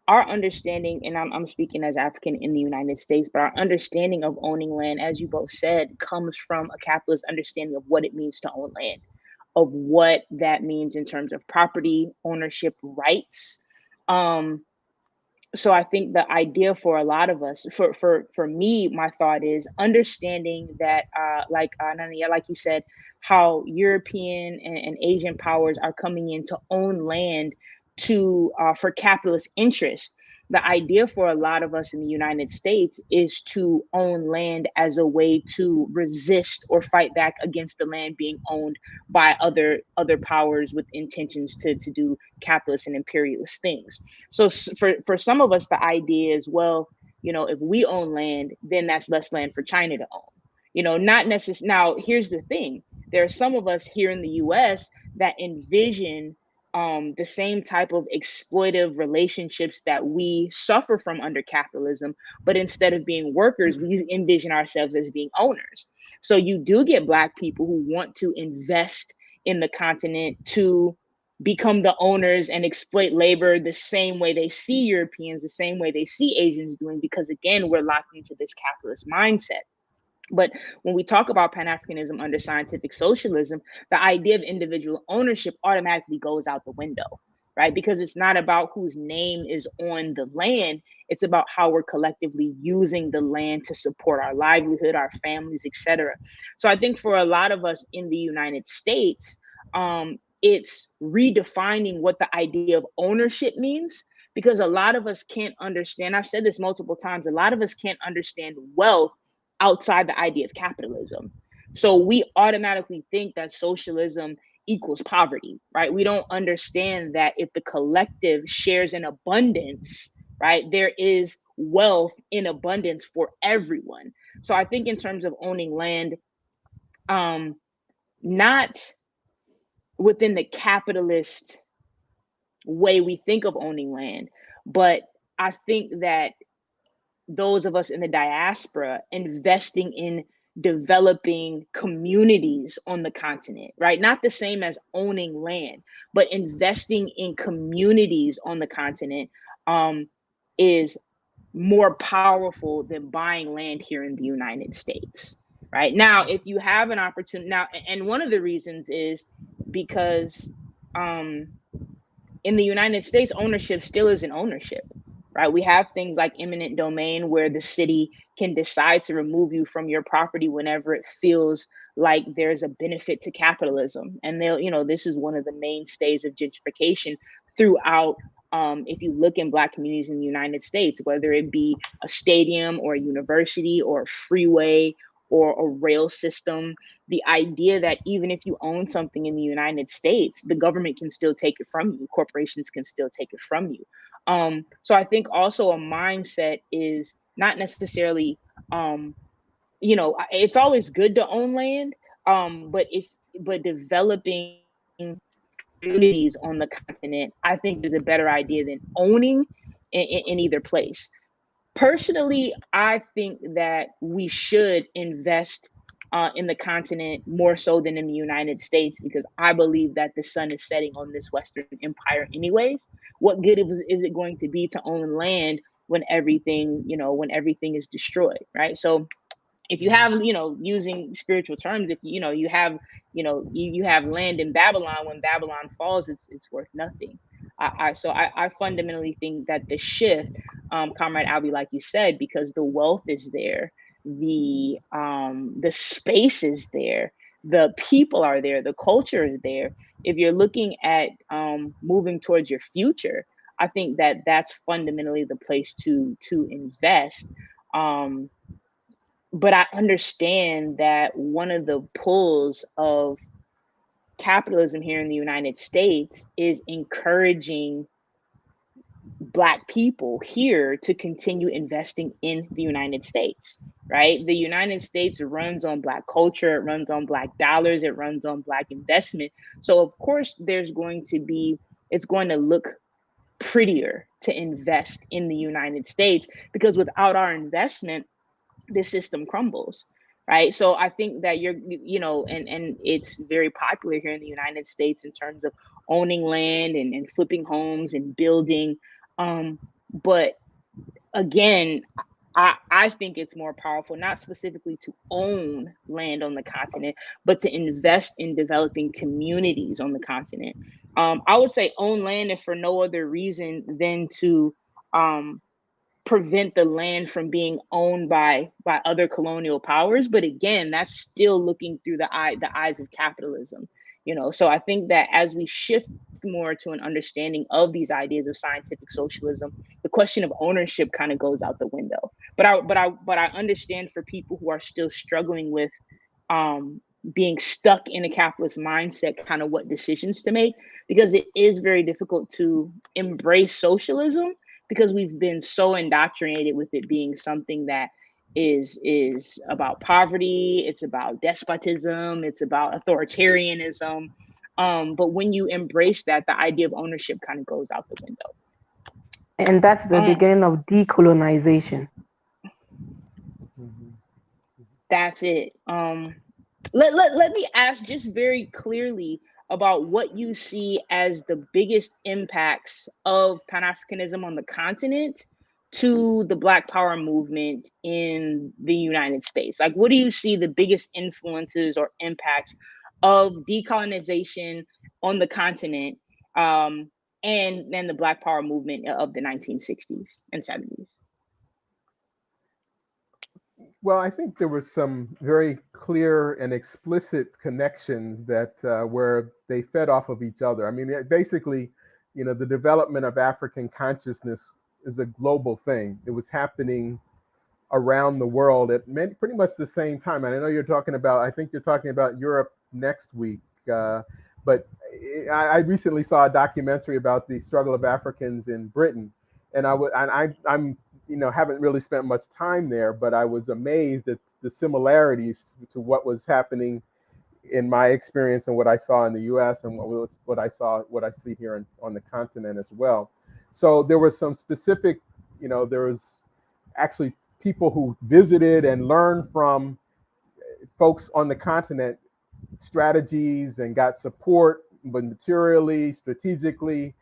our understanding, and I'm speaking as African in the United States, but our understanding of owning land, as you both said, comes from a capitalist understanding of what it means to own land, of what that means in terms of property ownership rights. So I think the idea for a lot of us, for me, my thought is understanding that, like Nanaya, like you said, how European and Asian powers are coming in to own land for capitalist interests. The idea for a lot of us in the United States is to own land as a way to resist or fight back against the land being owned by other powers with intentions to do capitalist and imperialist things. So for some of us, the idea is, well, if we own land, then that's less land for China to own. Not necessarily. Now, here's the thing: there are some of us here in the U.S. that envision the same type of exploitive relationships that we suffer from under capitalism, but instead of being workers, we envision ourselves as being owners. So you do get Black people who want to invest in the continent to become the owners and exploit labor the same way they see Europeans, the same way they see Asians doing, because again, we're locked into this capitalist mindset. But when we talk about Pan-Africanism under scientific socialism, the idea of individual ownership automatically goes out the window, right? Because it's not about whose name is on the land. It's about how we're collectively using the land to support our livelihood, our families, etc. So I think for a lot of us in the United States, it's redefining what the idea of ownership means, because a lot of us can't understand. I've said this multiple times. A lot of us can't understand wealth outside the idea of capitalism. So we automatically think that socialism equals poverty, right? We don't understand that if the collective shares in abundance, right, there is wealth in abundance for everyone. So I think in terms of owning land, not within the capitalist way we think of owning land. But I think that those of us in the diaspora investing in developing communities on the continent, right? Not the same as owning land, but investing in communities on the continent is more powerful than buying land here in the United States, right? Now, if you have an opportunity now, and one of the reasons is because in the United States, ownership still isn't ownership, right? We have things like eminent domain where the city can decide to remove you from your property whenever it feels like there's a benefit to capitalism. And they'll, this is one of the mainstays of gentrification throughout. If you look in Black communities in the United States, whether it be a stadium or a university or a freeway or a rail system, the idea that even if you own something in the United States, the government can still take it from you. Corporations can still take it from you. So I think also a mindset is not necessarily, it's always good to own land, but developing communities on the continent, I think is a better idea than owning in either place. Personally, I think that we should invest in the continent more so than in the United States, because I believe that the sun is setting on this Western empire anyways. What good is it going to be to own land when everything is destroyed, right? So if you have, using spiritual terms, if you have, you have land in Babylon, when Babylon falls, it's worth nothing. I fundamentally think that the shift, Comrade Albie, like you said, because the wealth is there, the space is there, the people are there, the culture is there. If you're looking at moving towards your future, I think that that's fundamentally the place to invest. But I understand that one of the pulls of capitalism here in the United States is encouraging Black people here to continue investing in the United States, right? The United States runs on Black culture, it runs on Black dollars, it runs on Black investment. So of course it's going to look prettier to invest in the United States, because without our investment, the system crumbles, right? So I think that and it's very popular here in the United States in terms of owning land and flipping homes and building. But again, I think it's more powerful, not specifically to own land on the continent, but to invest in developing communities on the continent. I would say own land if for no other reason than to prevent the land from being owned by other colonial powers. But again, that's still looking through the eyes of capitalism. So I think that as we shift more to an understanding of these ideas of scientific socialism, the question of ownership kind of goes out the window. But I understand for people who are still struggling with being stuck in a capitalist mindset, kind of what decisions to make, because it is very difficult to embrace socialism, because we've been so indoctrinated with it being something that is about poverty, it's about despotism, it's about authoritarianism. But when you embrace that, the idea of ownership kind of goes out the window. And that's the beginning of decolonization. That's it. Let me ask just very clearly about what you see as the biggest impacts of Pan-Africanism on the continent to the Black Power movement in the United States. Like, what do you see the biggest influences or impacts of decolonization on the continent, and then the Black Power movement of the 1960s and 70s? Well, I think there were some very clear and explicit connections that where they fed off of each other. I mean, basically, the development of African consciousness is a global thing. It was happening around the world at pretty much the same time. And I know I think you're talking about Europe next week. But I recently saw a documentary about the struggle of Africans in Britain, and I'm haven't really spent much time there, but I was amazed at the similarities to what was happening in my experience and what I saw in the U.S. and what I see here on the continent as well. So there was some specific, there was actually people who visited and learned from folks on the continent strategies and got support, but materially, strategically,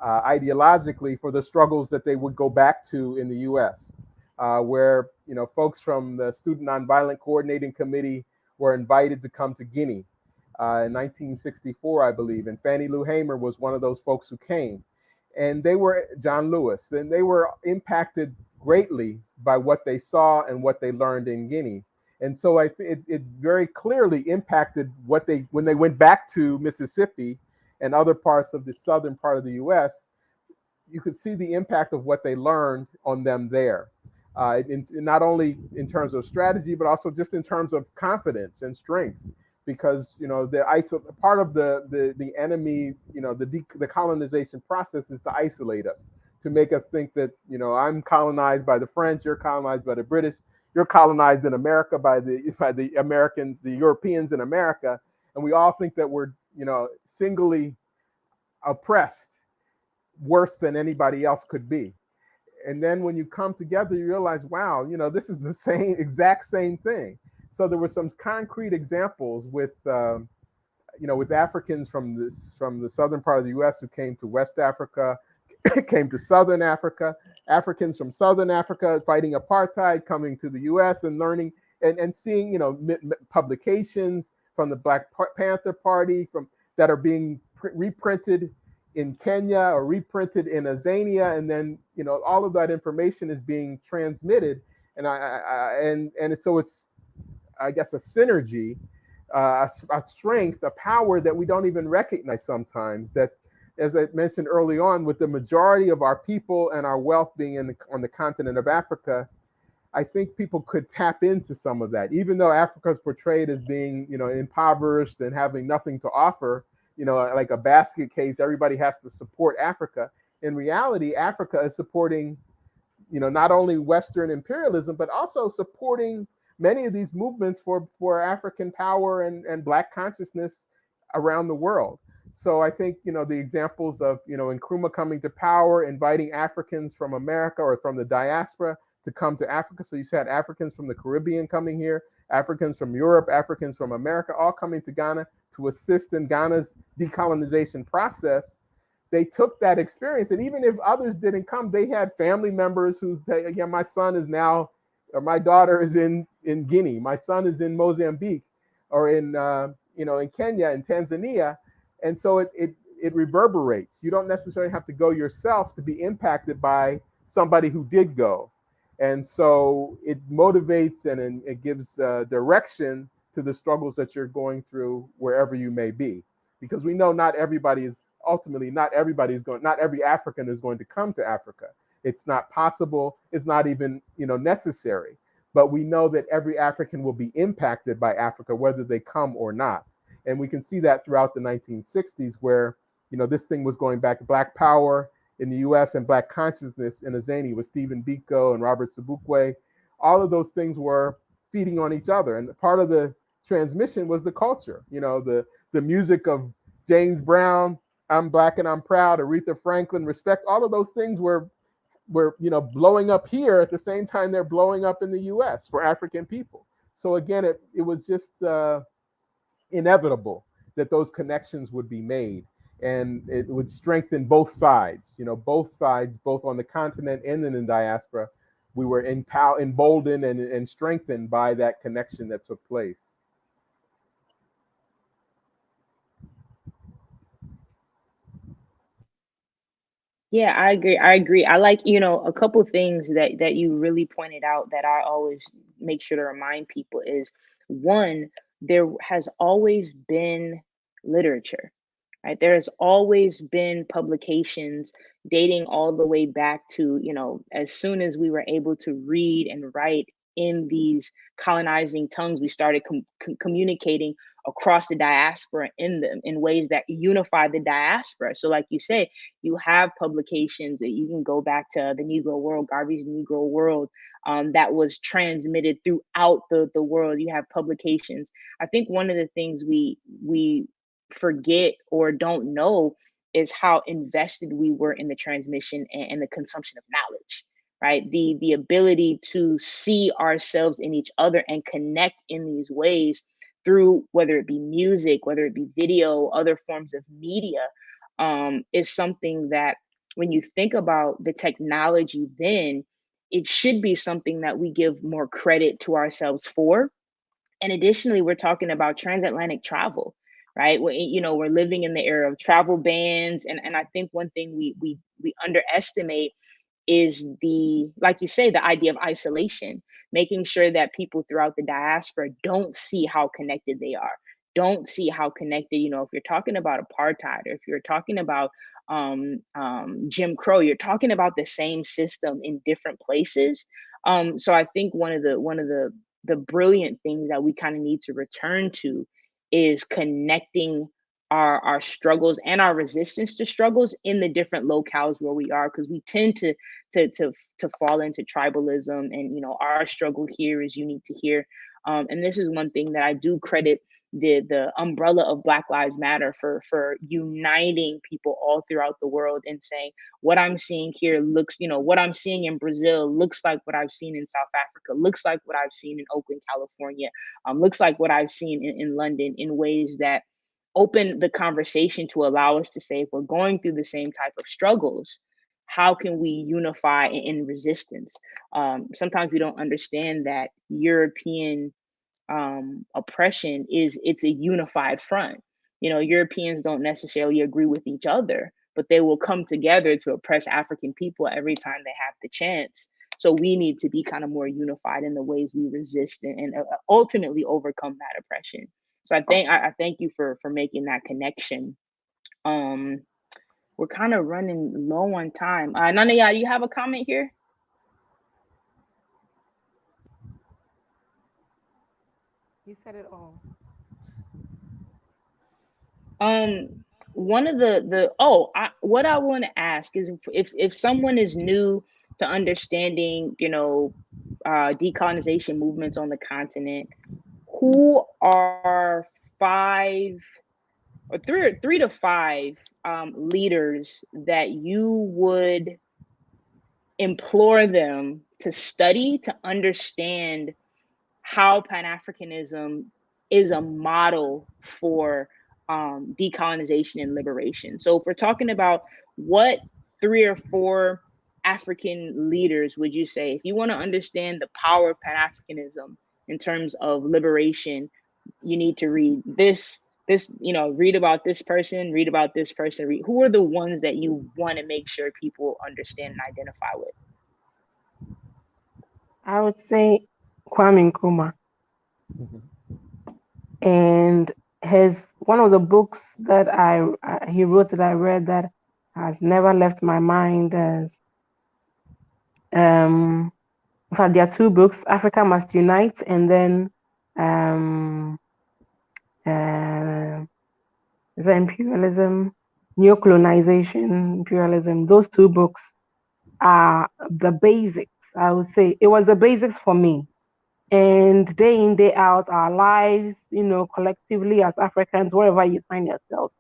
ideologically, for the struggles that they would go back to in the U.S., where folks from the Student Nonviolent Coordinating Committee were invited to come to Guinea in 1964, I believe, and Fannie Lou Hamer was one of those folks who came, and they were John Lewis, and they were impacted greatly by what they saw and what they learned in Guinea. And so it very clearly impacted when they went back to Mississippi and other parts of the southern part of the U.S. You could see the impact of what they learned on them there, not only in terms of strategy, but also just in terms of confidence and strength. Because part of the enemy, the colonization process is to isolate us, to make us think that I'm colonized by the French, you're colonized by the British. You're colonized in America by the Americans, the Europeans in America, and we all think that we're singly oppressed worse than anybody else could be. And then when you come together, you realize, wow, this is the exact same thing. So there were some concrete examples with with Africans from the southern part of the U.S. who came to West Africa, came to Southern Africa, Africans from Southern Africa fighting apartheid, coming to the U.S. and learning and seeing, publications from the Black Panther Party that are being reprinted in Kenya or reprinted in Tanzania, and then all of that information is being transmitted, and so it's, I guess, a synergy, a strength, a power that we don't even recognize sometimes. That, as I mentioned early on, with the majority of our people and our wealth being on the continent of Africa, I think people could tap into some of that. Even though Africa is portrayed as being, impoverished and having nothing to offer, like a basket case, everybody has to support Africa. In reality, Africa is supporting, not only Western imperialism, but also supporting many of these movements for African power and Black consciousness around the world. So I think, the examples of, Nkrumah coming to power, inviting Africans from America or from the diaspora to come to Africa. So you had Africans from the Caribbean coming here, Africans from Europe, Africans from America, all coming to Ghana to assist in Ghana's decolonization process. They took that experience, and even if others didn't come, they had family members my son is now, or my daughter is in Guinea, my son is in Mozambique, or in Kenya and Tanzania. And so it reverberates. You don't necessarily have to go yourself to be impacted by somebody who did go. And so it motivates and it gives direction to the struggles that you're going through wherever you may be. Because we know not every African is going to come to Africa. It's not possible. It's not even, necessary. But we know that every African will be impacted by Africa, whether they come or not. And we can see that throughout the 1960s, where, this thing was going back to Black power in the U.S. and Black consciousness in Azani with Stephen Biko and Robert Sobukwe. All of those things were feeding on each other. And part of the transmission was the culture, the music of James Brown, I'm Black and I'm Proud, Aretha Franklin, Respect. All of those things were blowing up here at the same time they're blowing up in the U.S. for African people. So again, it was just inevitable that those connections would be made, and it would strengthen both sides. Both on the continent and in the diaspora, we were emboldened and strengthened by that connection that took place. Yeah, I agree. I like, a couple things that you really pointed out that I always make sure to remind people is, one, there has always been literature, right? There has always been publications dating all the way back to, as soon as we were able to read and write in these colonizing tongues, we started communicating across the diaspora in them in ways that unify the diaspora. So like you say, you have publications that you can go back to the Negro World, Garvey's Negro World, that was transmitted throughout the world. You have publications. I think one of the things we forget or don't know is how invested we were in the transmission and the consumption of knowledge, right? The ability to see ourselves in each other and connect in these ways through whether it be music, whether it be video, other forms of media, is something that when you think about the technology, then it should be something that we give more credit to ourselves for. And additionally, we're talking about transatlantic travel, right? We're living in the era of travel bans, and I think one thing we underestimate is the, like you say, the idea of isolation, making sure that people throughout the diaspora don't see how connected they are, don't see how connected, if you're talking about apartheid, or if you're talking about Jim Crow, you're talking about the same system in different places. So I think one of the brilliant things that we kind of need to return to is connecting our struggles and our resistance to struggles in the different locales where we are, because we tend to fall into tribalism, and our struggle here is unique to here. And this is one thing that I do credit the umbrella of Black Lives Matter for uniting people all throughout the world and saying, what I'm seeing here looks, what I'm seeing in Brazil looks like what I've seen in South Africa, looks like what I've seen in Oakland, California, looks like what I've seen in London, in ways that open the conversation to allow us to say, if we're going through the same type of struggles, how can we unify in resistance? Sometimes we don't understand that European oppression it's a unified front. Europeans don't necessarily agree with each other, but they will come together to oppress African people every time they have the chance. So we need to be kind of more unified in the ways we resist and ultimately overcome that oppression. So I thank you for making that connection. We're kind of running low on time. Nanaya, do you have a comment here? You said it all. One of what I want to ask is, if someone is new to understanding, decolonization movements on the continent, who are five or three to five leaders that you would implore them to study to understand how Pan-Africanism is a model for decolonization and liberation? So if we're talking about, what three or four African leaders would you say, if you want to understand the power of Pan-Africanism in terms of liberation, you need to read this, read about this person, read about this person, who are the ones that you want to make sure people understand and identify with? I would say Kwame Nkrumah. Mhm. And his one of the books that he wrote that I read that has never left my mind is in fact there are two books, Africa Must Unite, and then um uh, is that Imperialism, Neo-Colonialization, Imperialism. Those two books are the basics. I would say it was the basics for me. And day in, day out, our lives, collectively as Africans, wherever you find yourselves,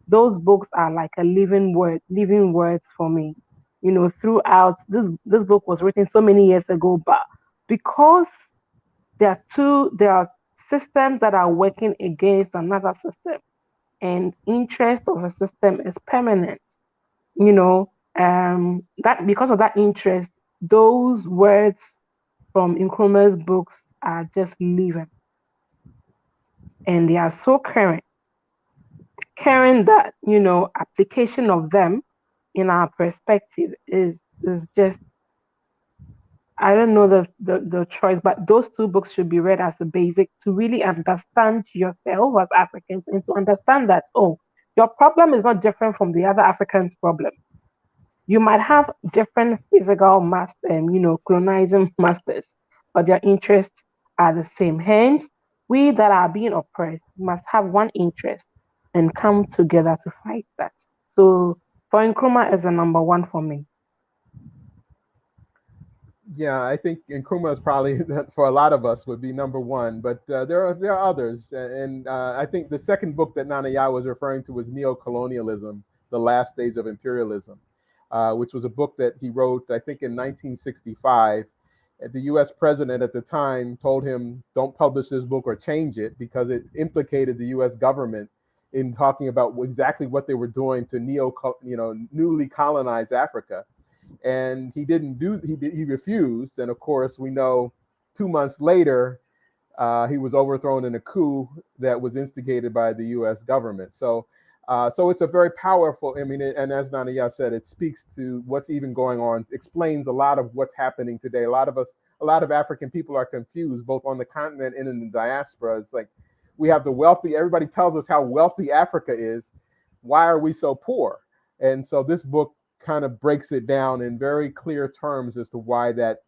those books are like a living words for me. Throughout this book was written so many years ago, but because there are systems that are working against another system, and interest of a system is permanent. That because of that interest, those words from Nkrumah's books are just living, and they are so current that application of them in our perspective is just, I don't know the choice, but those two books should be read as a basic to really understand yourself as Africans, and to understand that, oh, your problem is not different from the other Africans' problem. You might have different physical colonizing masters, but their interests are the same. Hence, we that are being oppressed must have one interest and come together to fight that. So, for Nkrumah is the number one for me. Yeah, I think Nkrumah is probably for a lot of us would be number one, but there are others, and I think the second book that Nanaya was referring to was Neo-Colonialism: The Last Stage of Imperialism, which was a book that he wrote, I think, in 1965. The U.S. president at the time told him, "Don't publish this book or change it," because it implicated the U.S. government in talking about exactly what they were doing to newly colonize Africa. And he didn't do he refused, and of course we know 2 months later he was overthrown in a coup that was instigated by the U.S. government. So it's a very powerful, I mean, and as Nanaya said, it speaks to what's even going on, explains a lot of what's happening today. A lot of African people are confused, both on the continent and in the diaspora. It's like we have the wealthy, everybody tells us how wealthy Africa is. Why are we so poor? And so this book kind of breaks it down in very clear terms as to why that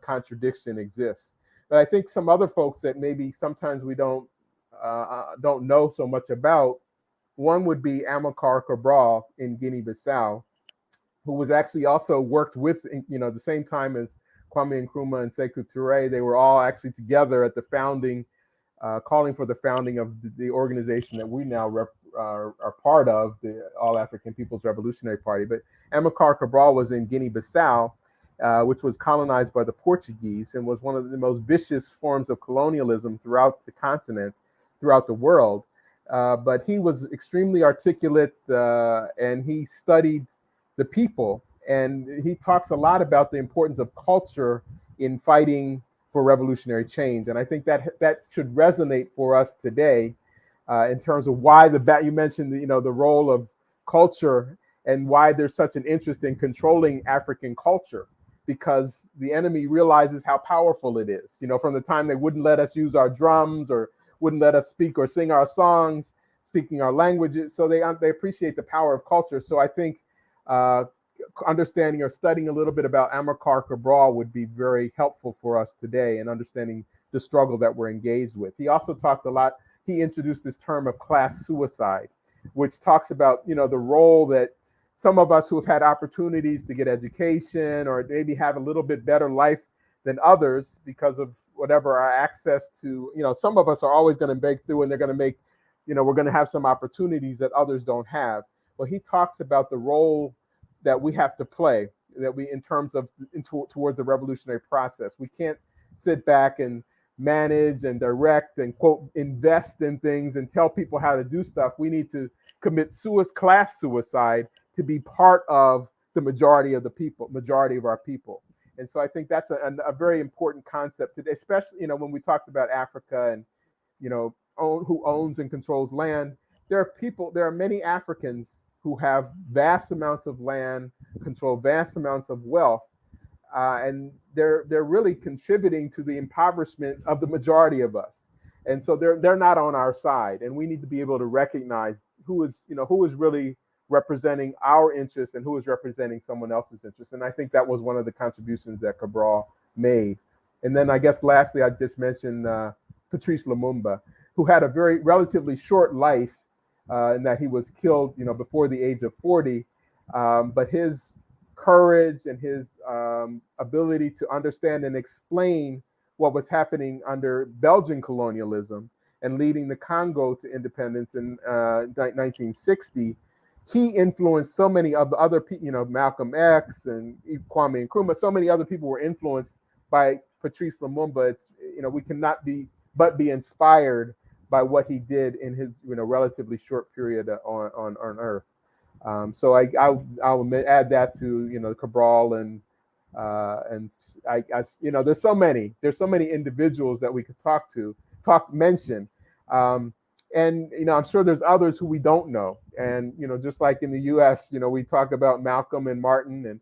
contradiction exists. But I think some other folks that maybe sometimes we don't know so much about. One would be Amilcar Cabral in Guinea-Bissau, who was actually also worked with, the same time as Kwame Nkrumah and Sekou Touré. They were all actually together at the founding, calling for the founding of the organization that we now are part of, the All African People's Revolutionary Party. But Amilcar Cabral was in Guinea-Bissau, which was colonized by the Portuguese and was one of the most vicious forms of colonialism throughout the continent, throughout the world. But he was extremely articulate, and he studied the people. And he talks a lot about the importance of culture in fighting for revolutionary change. And I think that should resonate for us today, in terms of why you mentioned the role of culture and why there's such an interest in controlling African culture, because the enemy realizes how powerful it is. From the time they wouldn't let us use our drums or wouldn't let us speak or sing our songs, speaking our languages. So they appreciate the power of culture. So I think understanding or studying a little bit about Amilcar Cabral would be very helpful for us today in understanding the struggle that we're engaged with. He also talked a lot, he introduced this term of class suicide, which talks about, the role that some of us who have had opportunities to get education or maybe have a little bit better life than others because of whatever our access to, some of us are always going to break through and they're going to make, we're going to have some opportunities that others don't have. Well, he talks about the role that we have to play, in terms of towards the revolutionary process. We can't sit back and manage and direct and quote invest in things and tell people how to do stuff. We need to commit class suicide to be part of the majority of our people. And so I think that's a very important concept today, especially when we talked about Africa and who owns and controls land. There are many Africans who have vast amounts of land, control vast amounts of wealth, and they're really contributing to the impoverishment of the majority of us. And so they're not on our side, and we need to be able to recognize who is really representing our interests and who is representing someone else's interests. And I think that was one of the contributions that Cabral made. And then I guess lastly, I just mentioned Patrice Lumumba, who had a very relatively short life, in that he was killed, before the age of 40. But his courage and his ability to understand and explain what was happening under Belgian colonialism and leading the Congo to independence in 1960, he influenced so many of the other people, Malcolm X and Kwame Nkrumah. So many other people were influenced by Patrice Lumumba. It's, we cannot be inspired by what he did in his relatively short period on Earth. So I'll add that to Cabral and there's so many individuals that we could mention. And I'm sure there's others who we don't know. And just like in the U.S., we talk about Malcolm and Martin,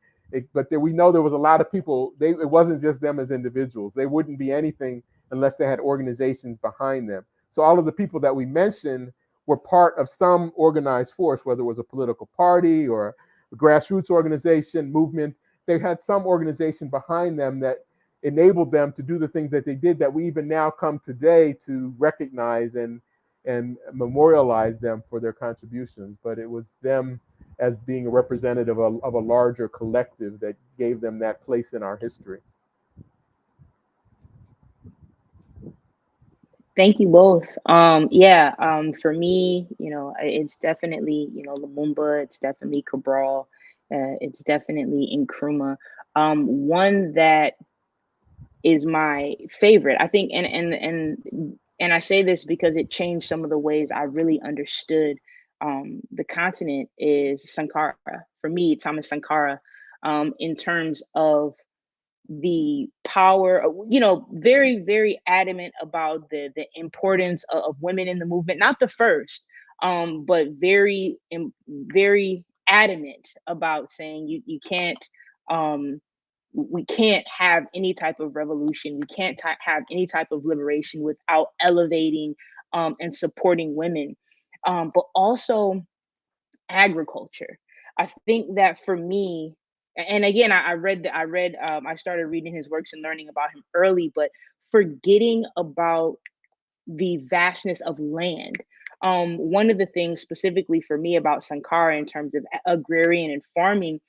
but we know there was a lot of people. It wasn't just them as individuals. They wouldn't be anything unless they had organizations behind them. So all of the people that we mentioned were part of some organized force, whether it was a political party or a grassroots organization, movement. They had some organization behind them that enabled them to do the things that they did, that we even now come today to recognize and memorialize them for their contributions. But it was them as being a representative of a larger collective that gave them that place in our history. Thank you both. For me, it's definitely, Lumumba, it's definitely Cabral, it's definitely Nkrumah. One that is my favorite, I think, and I say this because it changed some of the ways I really understood the continent, is Sankara. For me, Thomas Sankara, in terms of the power, very, very adamant about the importance of women in the movement. Not the first, but very adamant about saying you can't, we can't have any type of revolution. We can't have any type of liberation without elevating and supporting women, but also agriculture. I think that for me, and again, I started reading his works and learning about him early, but forgetting about the vastness of land. One of the things specifically for me about Sankara in terms of agrarian and farming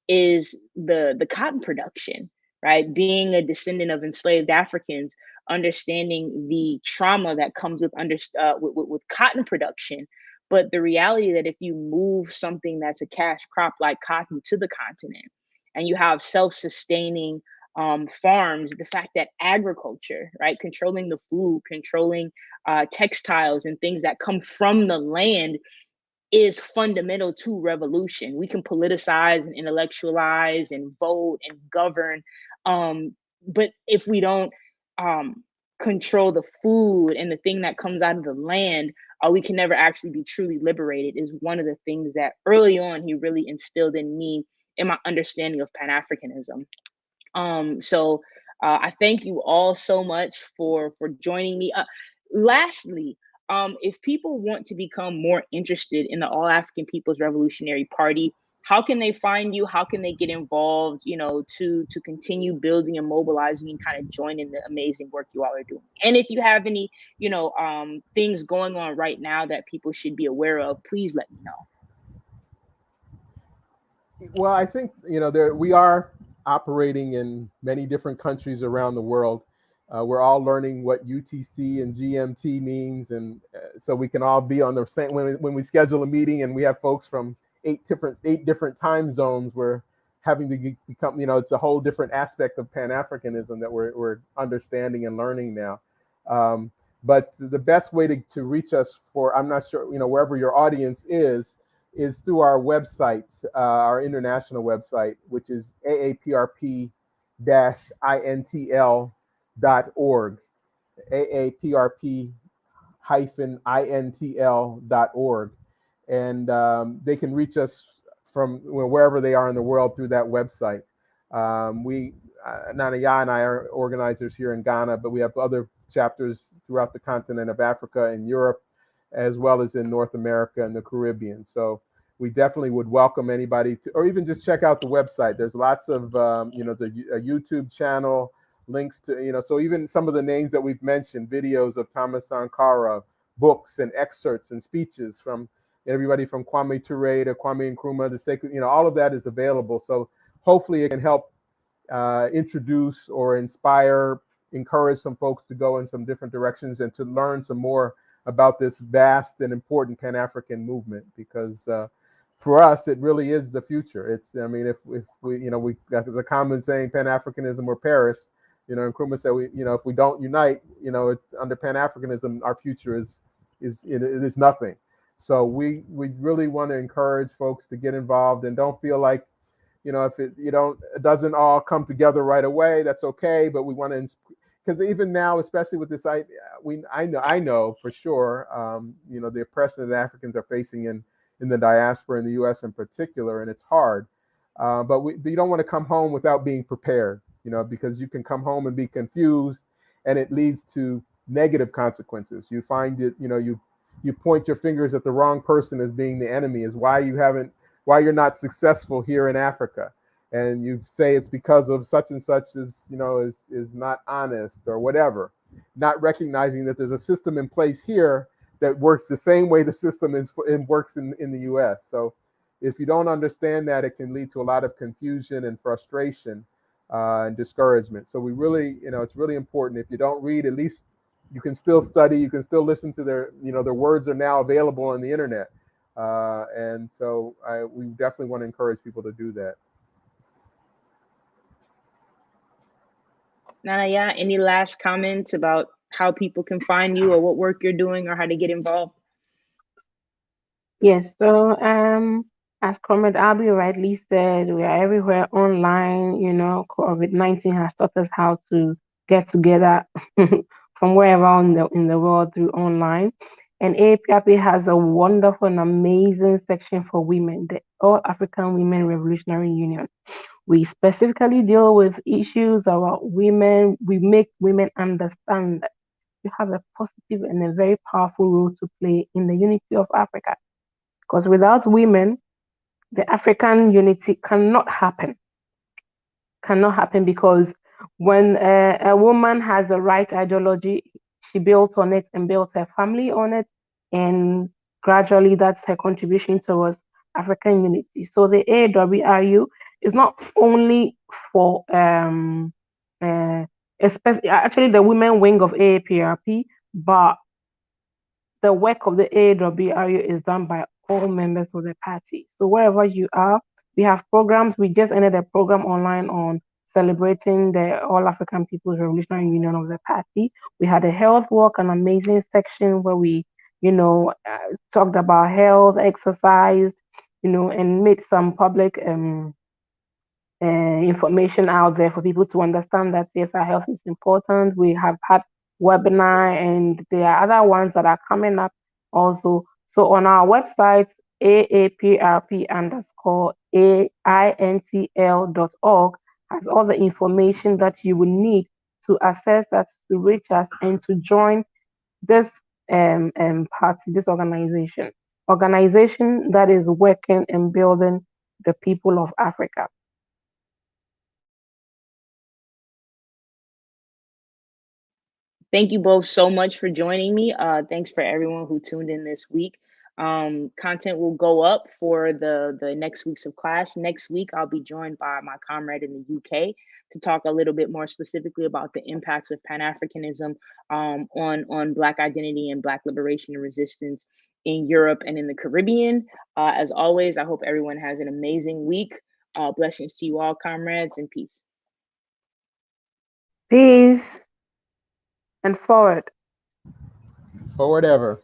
is the cotton production, right? Being a descendant of enslaved Africans, understanding the trauma that comes with cotton production, but the reality that if you move something that's a cash crop like cotton to the continent, and you have self-sustaining farms, the fact that agriculture, right, controlling the food, controlling textiles and things that come from the land, is fundamental to revolution. We can politicize and intellectualize and vote and govern, but if we don't control the food and the thing that comes out of the land, we can never actually be truly liberated, is one of the things that early on he really instilled in me in my understanding of Pan-Africanism. I thank you all so much for joining me. Lastly, if people want to become more interested in the All African People's Revolutionary Party, how can they find you? How can they get involved, to continue building and mobilizing and kind of joining the amazing work you all are doing? And if you have any, things going on right now that people should be aware of, please let me know. Well, I think, we are operating in many different countries around the world. We're all learning what UTC and GMT means, and so we can all be on the same, when we schedule a meeting and we have folks from eight different time zones, we're having to become, it's a whole different aspect of Pan-Africanism that we're understanding and learning now. But the best way to reach us, for, I'm not sure, wherever your audience is through our website, our international website, which is AAPRP-INTL.org, AAPRP-INTL.org. And they can reach us from wherever they are in the world through that website. Nanaya and I are organizers here in Ghana, but we have other chapters throughout the continent of Africa and Europe, as well as in North America and the Caribbean. So we definitely would welcome anybody to, or even just check out the website. There's lots of, a YouTube channel, links to, so even some of the names that we've mentioned, videos of Thomas Sankara, books and excerpts and speeches from everybody from Kwame Ture to Kwame Nkrumah to Sekou, all of that is available. So hopefully it can help introduce or inspire, encourage some folks to go in some different directions and to learn some more about this vast and important Pan-African movement, because for us, it really is the future. It's, if we, there's a common saying, Pan-Africanism or perish, Nkrumah said, if we don't unite, it's under Pan-Africanism, our future is nothing. So we really want to encourage folks to get involved, and don't feel like, if it doesn't all come together right away, that's okay. But we want to, because even now, especially with this, I know for sure, the oppression that Africans are facing in the diaspora in the U.S. in particular, and it's hard. But you don't want to come home without being prepared, because you can come home and be confused, and it leads to negative consequences. You find it, you point your fingers at the wrong person as being the enemy, is why you're not successful here in Africa. and you say it's because of such and such is, you know, is not honest or whatever, not recognizing that there's a system in place here that works the same way the system works in the US. So if you don't understand that, it can lead to a lot of confusion and frustration and discouragement. So we really, you know, it's really important. If you don't read, at least you can still study, you can still listen to their, you know, their words are now available on the internet. And so we definitely want to encourage people to do that. Nanaya, any last comments about how people can find you or what work you're doing or how to get involved? Yes, so as Comrade Albie rightly said, we are everywhere online. You know, COVID-19 has taught us how to get together from wherever in the world through online. And AAPRP has a wonderful and amazing section for women, the All African Women Revolutionary Union. We specifically deal with issues about women. We make women understand that you have a positive and a very powerful role to play in the unity of Africa. Because without women, the African unity cannot happen. Cannot happen because when a woman has the right ideology, she builds on it and builds her family on it, and gradually that's her contribution towards African unity. So the AWRU is not only for especially actually the women wing of AAPRP, but the work of the AWRU is done by all members of the party. So wherever you are, we have programs. We just ended a program online on celebrating the All African People's Revolutionary Union of the party. We had a health walk, an amazing section where we, talked about health, exercise, and made some public information out there for people to understand that yes, our health is important. We have had webinar and there are other ones that are coming up also. So on our website, AAPRP_AINTL.org has all the information that you will need to access us, to reach us, and to join this party, this organization that is working and building the people of Africa. Thank you both so much for joining me. Thanks for everyone who tuned in this week. Content will go up for the next weeks of class. Next week, I'll be joined by my comrade in the UK to talk a little bit more specifically about the impacts of Pan-Africanism on Black identity and Black liberation and resistance in Europe and in the Caribbean. As always, I hope everyone has an amazing week. Blessings to you all, comrades, and peace. Peace and forward. Forward ever.